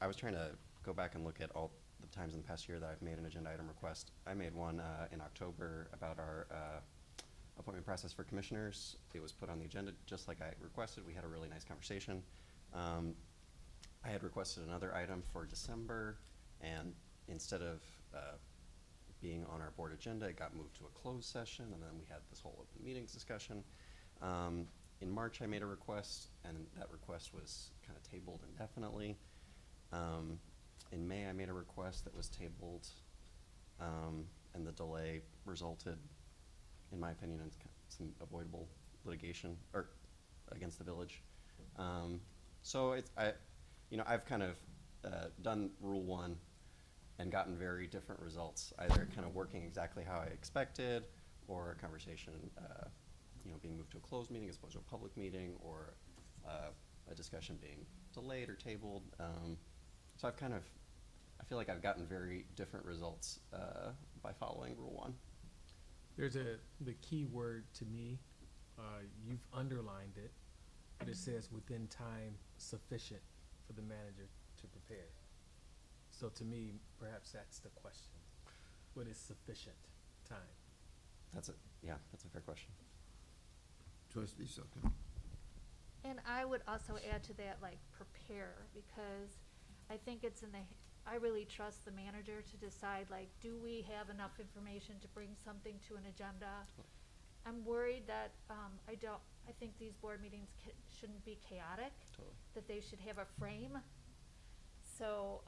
I was trying to go back and look at all the times in the past year that I've made an agenda item request. I made one in October about our appointment process for commissioners. It was put on the agenda just like I requested. We had a really nice conversation. I had requested another item for December, and instead of being on our board agenda, it got moved to a closed session, and then we had this whole open meetings discussion. In March, I made a request, and that request was kind of tabled indefinitely. In May, I made a request that was tabled, and the delay resulted, in my opinion, in some avoidable litigation or against the village. So I've kind of done Rule 1 and gotten very different results, either kind of working exactly how I expected, or a conversation being moved to a closed meeting as opposed to a public meeting, or a discussion being delayed or tabled. So I feel like I've gotten very different results by following Rule 1. There's the key word to me, you've underlined it, but it says within time sufficient for the manager to prepare. So to me, perhaps that's the question. What is sufficient time? That's a fair question. Trustee Sucker? And I would also add to that, like, prepare, because I think it's I really trust the manager to decide, like, do we have enough information to bring something to an agenda? I'm worried that, I think these board meetings shouldn't be chaotic. Totally. That they should have a frame. So,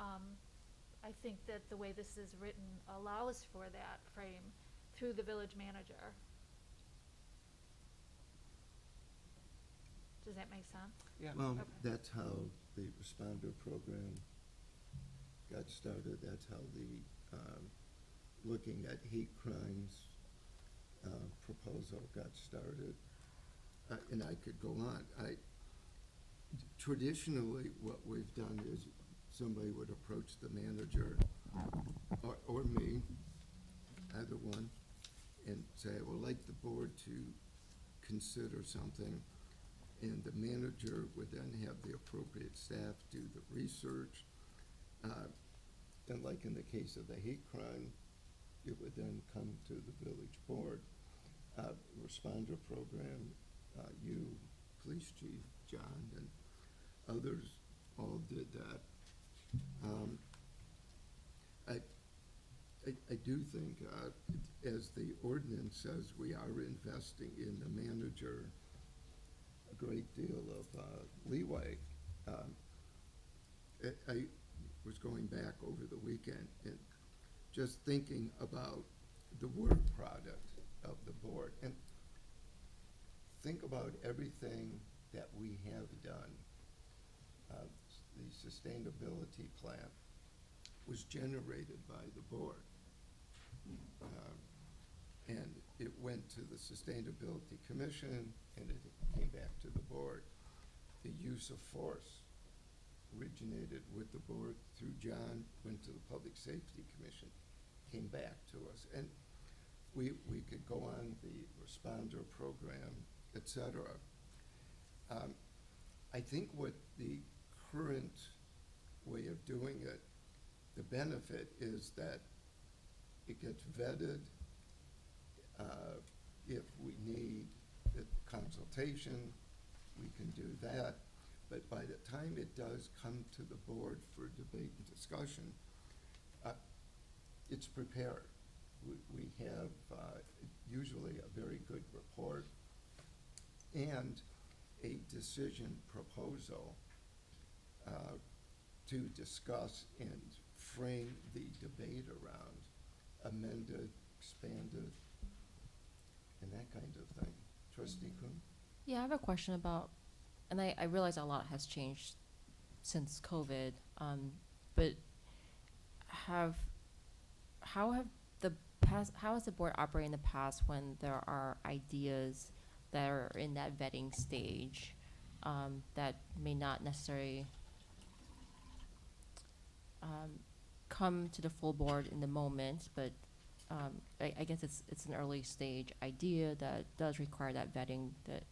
I think that the way this is written allows for that frame through the village manager. Does that make sense? Yeah. Well, Okay. that's how the responder program got started. That's how the looking at hate crimes proposal got started. And I could go on. Traditionally, what we've done is somebody would approach the manager or me, either one, and say, I would like the board to consider something. And the manager would then have the appropriate staff do the research. And like in the case of the hate crime, it would then come to the village board. Responder program, you, police chief, John, and others all did that. I do think, as the ordinance says, we are investing in the manager a great deal of leeway. I was going back over the weekend and just thinking about the work product of the board, and think about everything that we have done. The sustainability plan was generated by the board. And it went to the Sustainability Commission, and it came back to the board. The use of force originated with the board through John, went to the Public Safety Commission, came back to us. And we could go on the responder program, et cetera. I think what the current way of doing it, the benefit is that it gets vetted. If we need a consultation, we can do that. But by the time it does come to the board for debate and discussion, it's prepared. We have usually a very good report and a decision proposal to discuss and frame the debate around amended, expanded, and that kind of thing. Trustee Kuhn? Yeah, I have a question about, and I realize a lot has changed since COVID, but how has the board operated in the past when there are ideas that are in that vetting stage, that may not necessarily come to the full board in the moment, but I guess it's an early stage idea that does require that vetting, that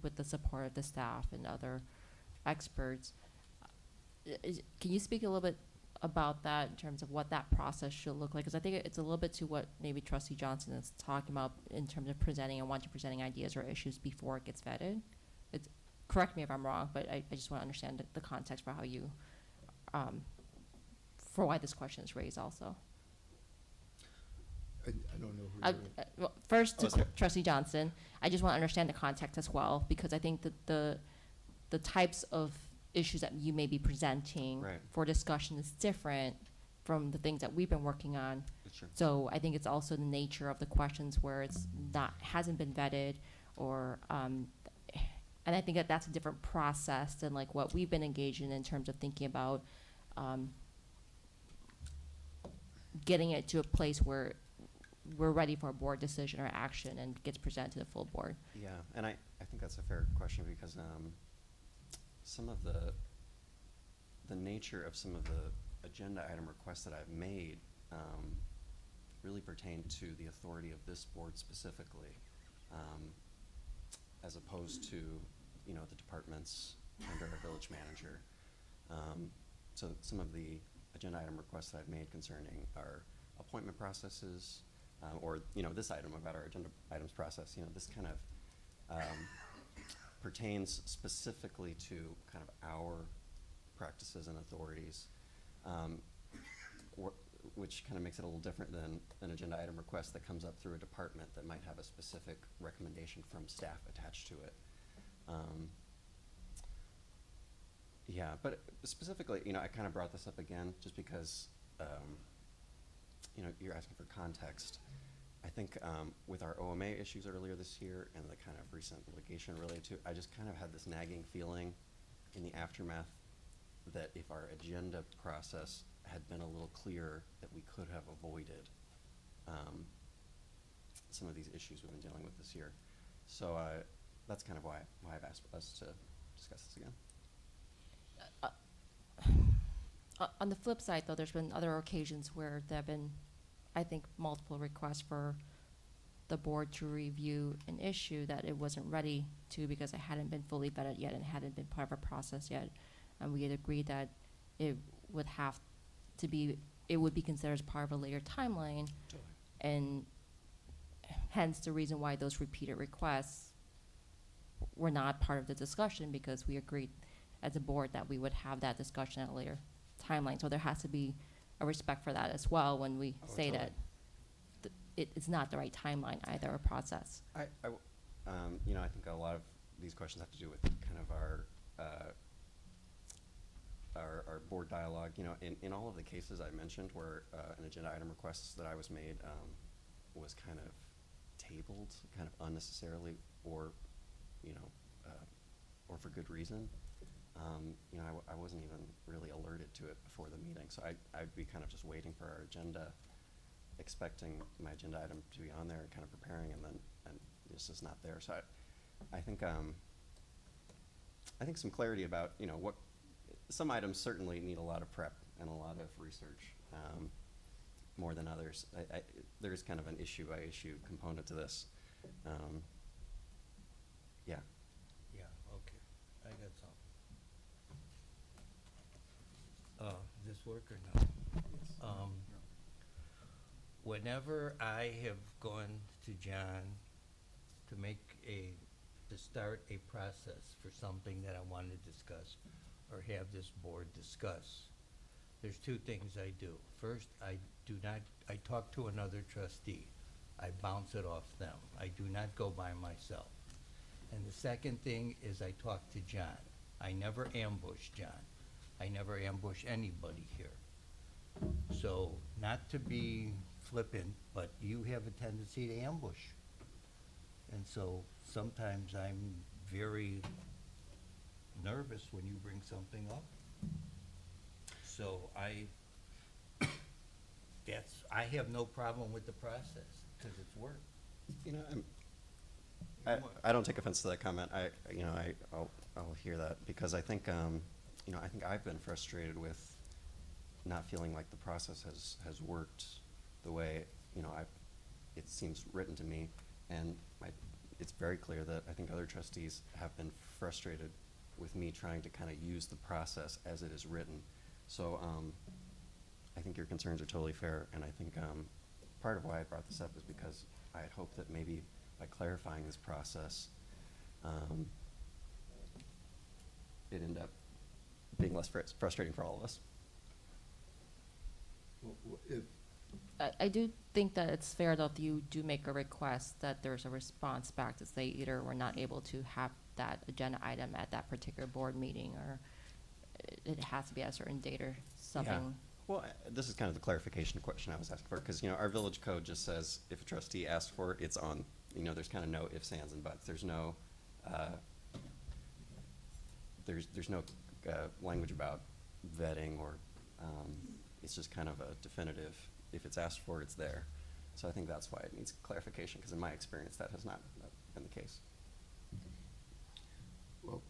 with the support of the staff and other experts. Can you speak a little bit about that in terms of what that process should look like? Because I think it's a little bit to what maybe Trustee Johnson is talking about in terms of presenting and wanting presenting ideas or issues before it gets vetted. It's, correct me if I'm wrong, but I just want to understand the context for how you, for why this question is raised also. I don't know who you're. Well, first, Oh, to sorry. Trustee Johnson, I just want to understand the context as well, because I think that the types of issues that you may be presenting Right. for discussion is different from the things that we've been working on. Sure. So I think it's also the nature of the questions where it's not, hasn't been vetted, or, and I think that that's a different process than like what we've been engaged in terms of thinking about, getting it to a place where we're ready for a board decision or action and gets presented to the full board. Yeah, and I think that's a fair question because some of the nature of some of the agenda item requests that I've made really pertain to the authority of this board specifically, as opposed to, you know, the departments under our village manager. So some of the agenda item requests that I've made concerning our appointment processes, or, you know, this item about our agenda items process, you know, this kind of pertains specifically to kind of our practices and authorities, which kind of makes it a little different than an agenda item request that comes up through a department that might have a specific recommendation from staff attached to it. Yeah, but specifically, you know, I kind of brought this up again just because, you know, you're asking for context. I think with our OMA issues earlier this year and the kind of recent litigation related to, I just kind of had this nagging feeling in the aftermath that if our agenda process had been a little clearer, that we could have avoided some of these issues we've been dealing with this year. So that's kind of why I've asked us to discuss this again. On the flip side, though, there's been other occasions where there have been, I think, multiple requests for the board to review an issue that it wasn't ready to because it hadn't been fully vetted yet and hadn't been part of a process yet. And we had agreed that it would have to be, it would be considered as part of a later timeline. Totally. And hence the reason why those repeated requests were not part of the discussion, because we agreed as a board that we would have that discussion at a later timeline. So there has to be a respect for that as well when we say totally. that it's not the right timeline either, or process. You know, I think a lot of these questions have to do with kind of our board dialogue. You know, in all of the cases I mentioned where an agenda item request that I was made was kind of tabled, kind of unnecessarily, or, you know, or for good reason. You know, I wasn't even really alerted to it before the meeting, so I'd be kind of just waiting for our agenda, expecting my agenda item to be on there, kind of preparing, and it's just not there. So I think some clarity about, you know, what some items certainly need a lot of prep and a lot of research, more than others. There is kind of an issue by issue component to this. Yeah. Yeah, okay, I got some. This work or no? Whenever I have gone to John to start a process for something that I want to discuss or have this board discuss, there's two things I do. First, I talk to another trustee. I bounce it off them. I do not go by myself. And the second thing is I talk to John. I never ambush John. I never ambush anybody here. So, not to be flippant, but you have a tendency to ambush. And so sometimes I'm very nervous when you bring something up. So I have no problem with the process, because it's work. You know, I don't take offense to that comment. I'll hear that, because I think, I think I've been frustrated with not feeling like the process has worked the way, it seems written to me. And it's very clear that I think other trustees have been frustrated with me trying to kind of use the process as it is written. So I think your concerns are totally fair, and I think part of why I brought this up is because I had hoped that maybe by clarifying this process, it'd end up being less frustrating for all of us. If, I do think that it's fair that if you do make a request, that there's a response back to say either we're not able to have that agenda item at that particular board meeting, or it has to be at a certain date or something. Well, this is kind of the clarification question I was asking for, because, our village code just says if a trustee asks for it, it's on. There's kind of no ifs, ands, and buts. There's no, there's no language about vetting, or it's just kind of a definitive, if it's asked for, it's there. So I think that's why it needs clarification, because in my experience, that has not been the case. well,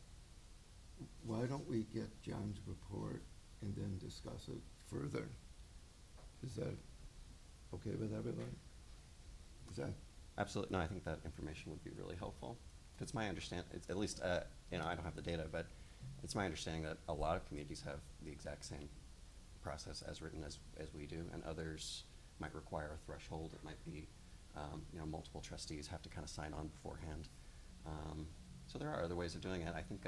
why don't we get John's report and then discuss it further? Is that okay with everybody? Is that? Absolutely. No, I think that information would be really helpful. It's my understanding, it's at least, I don't have the data, but it's my understanding that a lot of communities have the exact same process as written as we do, and others might require a threshold. It might be, multiple trustees have to kind of sign on beforehand. So there are other ways of doing it. I think,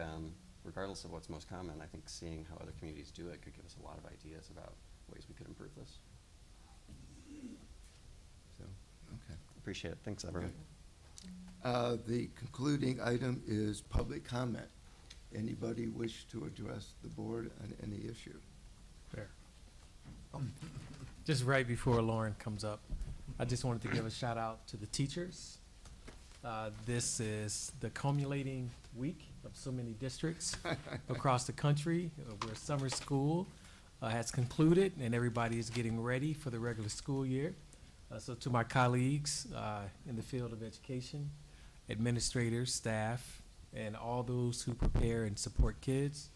regardless of what's most common, I think seeing how other communities do it could give us a lot of ideas about ways we could improve this. So, okay. Appreciate it. Thanks, everyone. The concluding item is public comment. Anybody wish to address the board on any issue? Fair. Just right before Lauren comes up, I just wanted to give a shout out to the teachers. This is the culminating week of so many districts across the country where summer school has concluded and everybody is getting ready for the regular school year. So to my colleagues in the field of education, administrators, staff, and all those who prepare and support kids,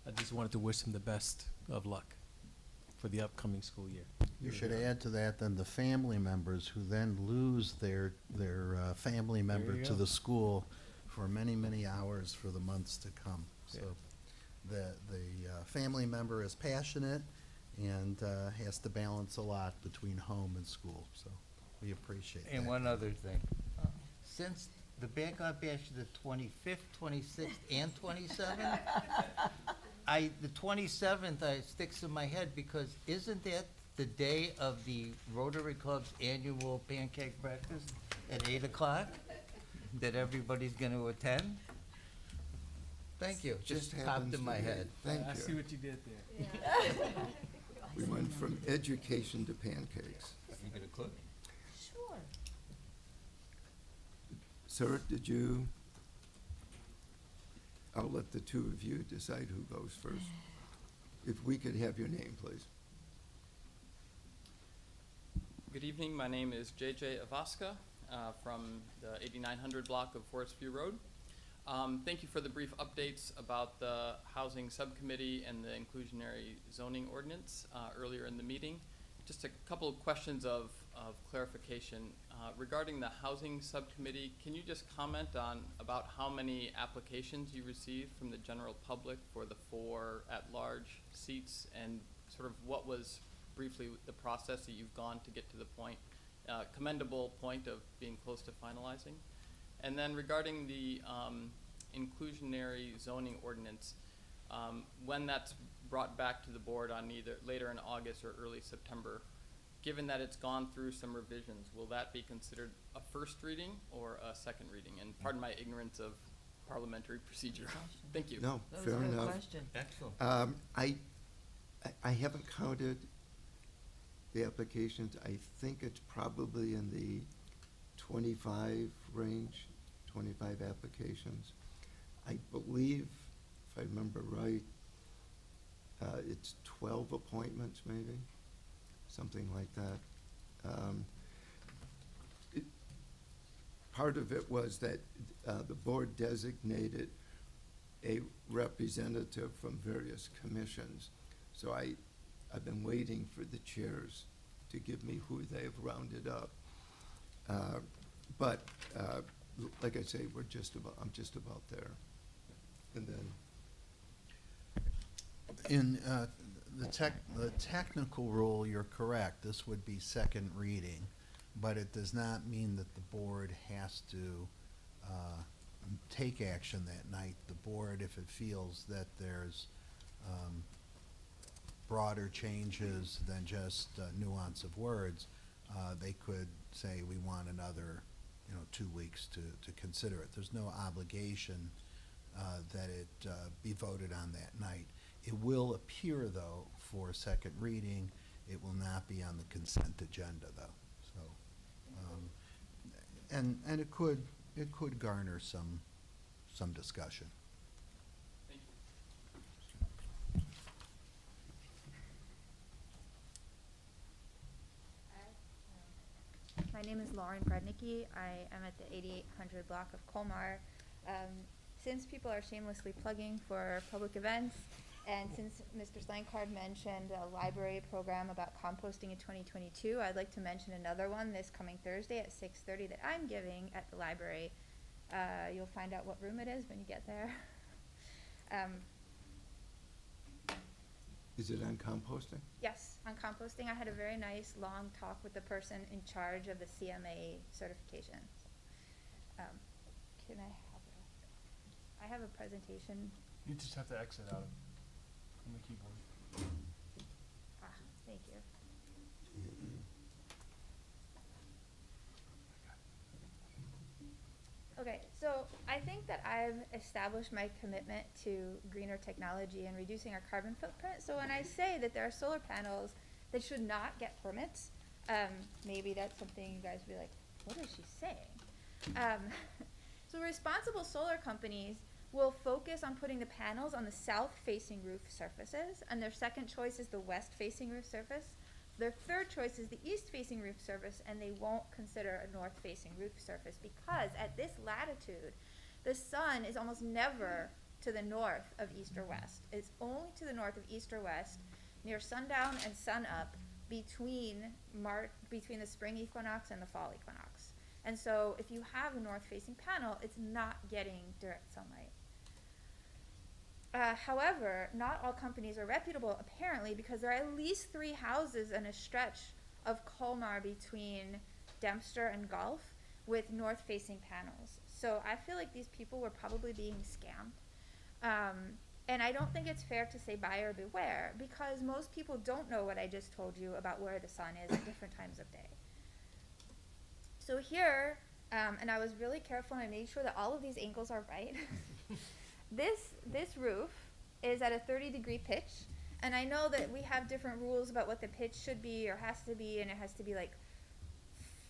I just wanted to wish them the best of luck for the upcoming school year. You should add to that then the family members who then lose their family member you to go. the school for many, many hours for the months to come. So the family member is passionate and has to balance a lot between home and school. So we appreciate that. And one other thing, since the Bangkok Bash is the 25th, 26th, and 27th, the 27th sticks in my head, because isn't that the day of the Rotary Club's annual pancake breakfast at 8 o'clock that everybody's going to attend? Thank you. Just popped happens in to my be. head. Thank I you. see what you did there. We went from education to pancakes. You get a clip? Sure. Sir, did you? I'll let the two of you decide who goes first. If we could have your name, please. Good evening. My name is JJ Avaska from the 8900 block of Forest View Road. Thank you for the brief updates about the Housing Subcommittee and the inclusionary zoning ordinance earlier in the meeting. Just a couple of questions of clarification. Regarding the Housing Subcommittee, can you just comment on about how many applications you received from the general public for the 4 at-large seats, and sort of what was briefly the process that you've gone to get to the point, commendable point of being close to finalizing? And then regarding the inclusionary zoning ordinance, when that's brought back to the board on either later in August or early September. Given that it's gone through some revisions, will that be considered a first reading or a second reading? And pardon my ignorance of parliamentary procedure. Thank you. No, That was fair a good enough. question. Excellent. I haven't counted the applications. I think it's probably in the 25 range, 25 applications. I believe, if I remember right, it's 12 appointments maybe, something like that. Part of it was that the board designated a representative from various commissions. So I've been waiting for the chairs to give me who they've rounded up. But like I say, I'm just about there. And then, In the technical rule, you're correct, this would be second reading, but it does not mean that the board has to take action that night. The board, if it feels that there's broader changes than just nuance of words, they could say, we want another 2 weeks to consider it. There's no obligation that it be voted on that night. It will appear, though, for second reading. It will not be on the consent agenda, though. So, and it could garner some discussion. Thank you. My name is Lauren Brednicki. I am at the 8800 block of Colmar. Since people are shamelessly plugging for public events, and since Mr. Slankard mentioned a library program about composting in 2022, I'd like to mention another one this coming Thursday at 6:30 that I'm giving at the library. You'll find out what room it is when you get there. is it on composting? Yes, on composting. I had a very nice long talk with the person in charge of the CMA certification. Can I have a presentation. You just have to exit out from the keyboard. Thank you. Okay, so I think that I've established my commitment to greener technology and reducing our carbon footprint. So when I say that there are solar panels that should not get permits, maybe that's something you guys would be like, what is she saying? So responsible solar companies will focus on putting the panels on the south-facing roof surfaces, and their second choice is the west-facing roof surface. Their third choice is the east-facing roof surface, and they won't consider a north-facing roof surface because at this latitude, the sun is almost never to the north of east or west. It's only to the north of east or west, near sundown and sunup, between the spring equinox and the fall equinox. And so if you have a north-facing panel, it's not getting direct sunlight. However, not all companies are reputable, apparently, because there are at least 3 houses in a stretch of Colmar between Dempster and Gulf with north-facing panels. So I feel like these people were probably being scammed. And I don't think it's fair to say buyer beware, because most people don't know what I just told you about where the sun is at different times of day. So here, and I was really careful and I made sure that all of these angles are right. This roof is at a 30-degree pitch, and I know that we have different rules about what the pitch should be or has to be, and it has to be like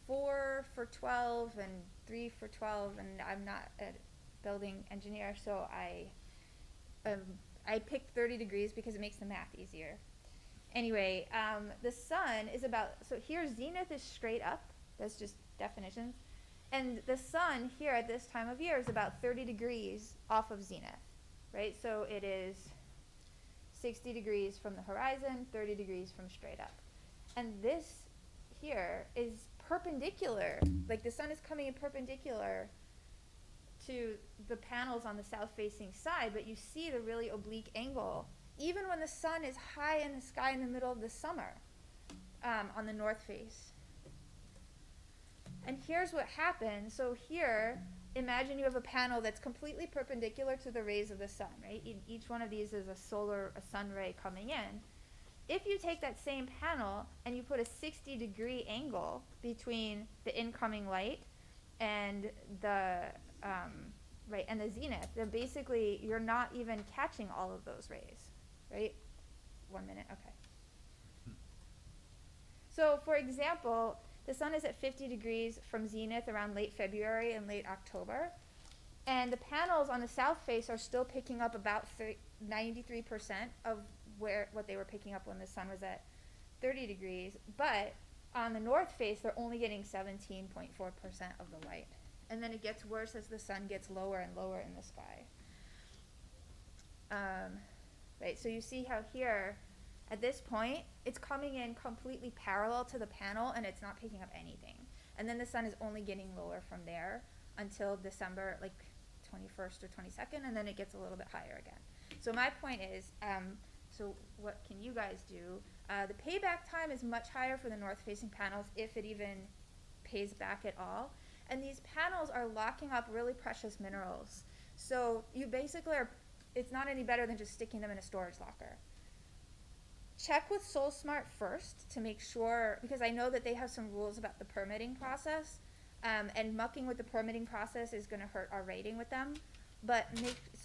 4 for 12 and 3 for 12, and I'm not a building engineer, so I picked 30 degrees because it makes the math easier. Anyway, the sun is about, so here zenith is straight up, that's just definitions. And the sun here at this time of year is about 30 degrees off of zenith, right? So it is 60 degrees from the horizon, 30 degrees from straight up. And this here is perpendicular, like the sun is coming in perpendicular to the panels on the south-facing side, but you see the really oblique angle, even when the sun is high in the sky in the middle of the summer on the north face. And here's what happened. So here, imagine you have a panel that's completely perpendicular to the rays of the sun, right? Each one of these is a sun ray coming in. If you take that same panel and you put a 60-degree angle between the incoming light and the and the zenith, then basically you're not even catching all of those rays, right? 1 minute, okay. So for example, the sun is at 50 degrees from zenith around late February and late October, and the panels on the south face are still picking up about 93% of what they were picking up when the sun was at 30 degrees, but on the north face they're only getting 17.4% of the light. And then it gets worse as the sun gets lower and lower in the sky. Right, so you see how here, at this point, it's coming in completely parallel to the panel and it's not picking up anything. And then the sun is only getting lower from there until December, like 21st or 22nd, and then it gets a little bit higher again. So my point is, so what can you guys do? The payback time is much higher for the north-facing panels, if it even pays back at all. And these panels are locking up really precious minerals. So you basically it's not any better than just sticking them in a storage locker. Check with SolSmart first to make sure, because I know that they have some rules about the permitting process, and mucking with the permitting process is gonna hurt our rating with them. But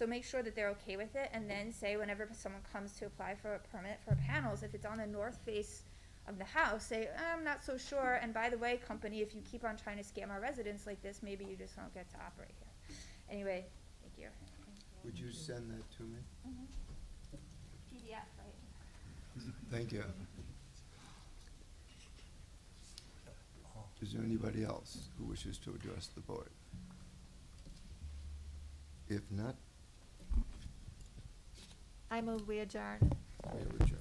make sure that they're okay with it, and then say whenever someone comes to apply for a permit for panels, if it's on the north face of the house, say, I'm not so sure, and by the way, company, if you keep on trying to scam our residents like this, maybe you just won't get to operate here. Anyway, thank you. Would you send that to me? PDF, right? Thank you. Is there anybody else who wishes to address the board? If not, I move we adjourn. we are adjourned.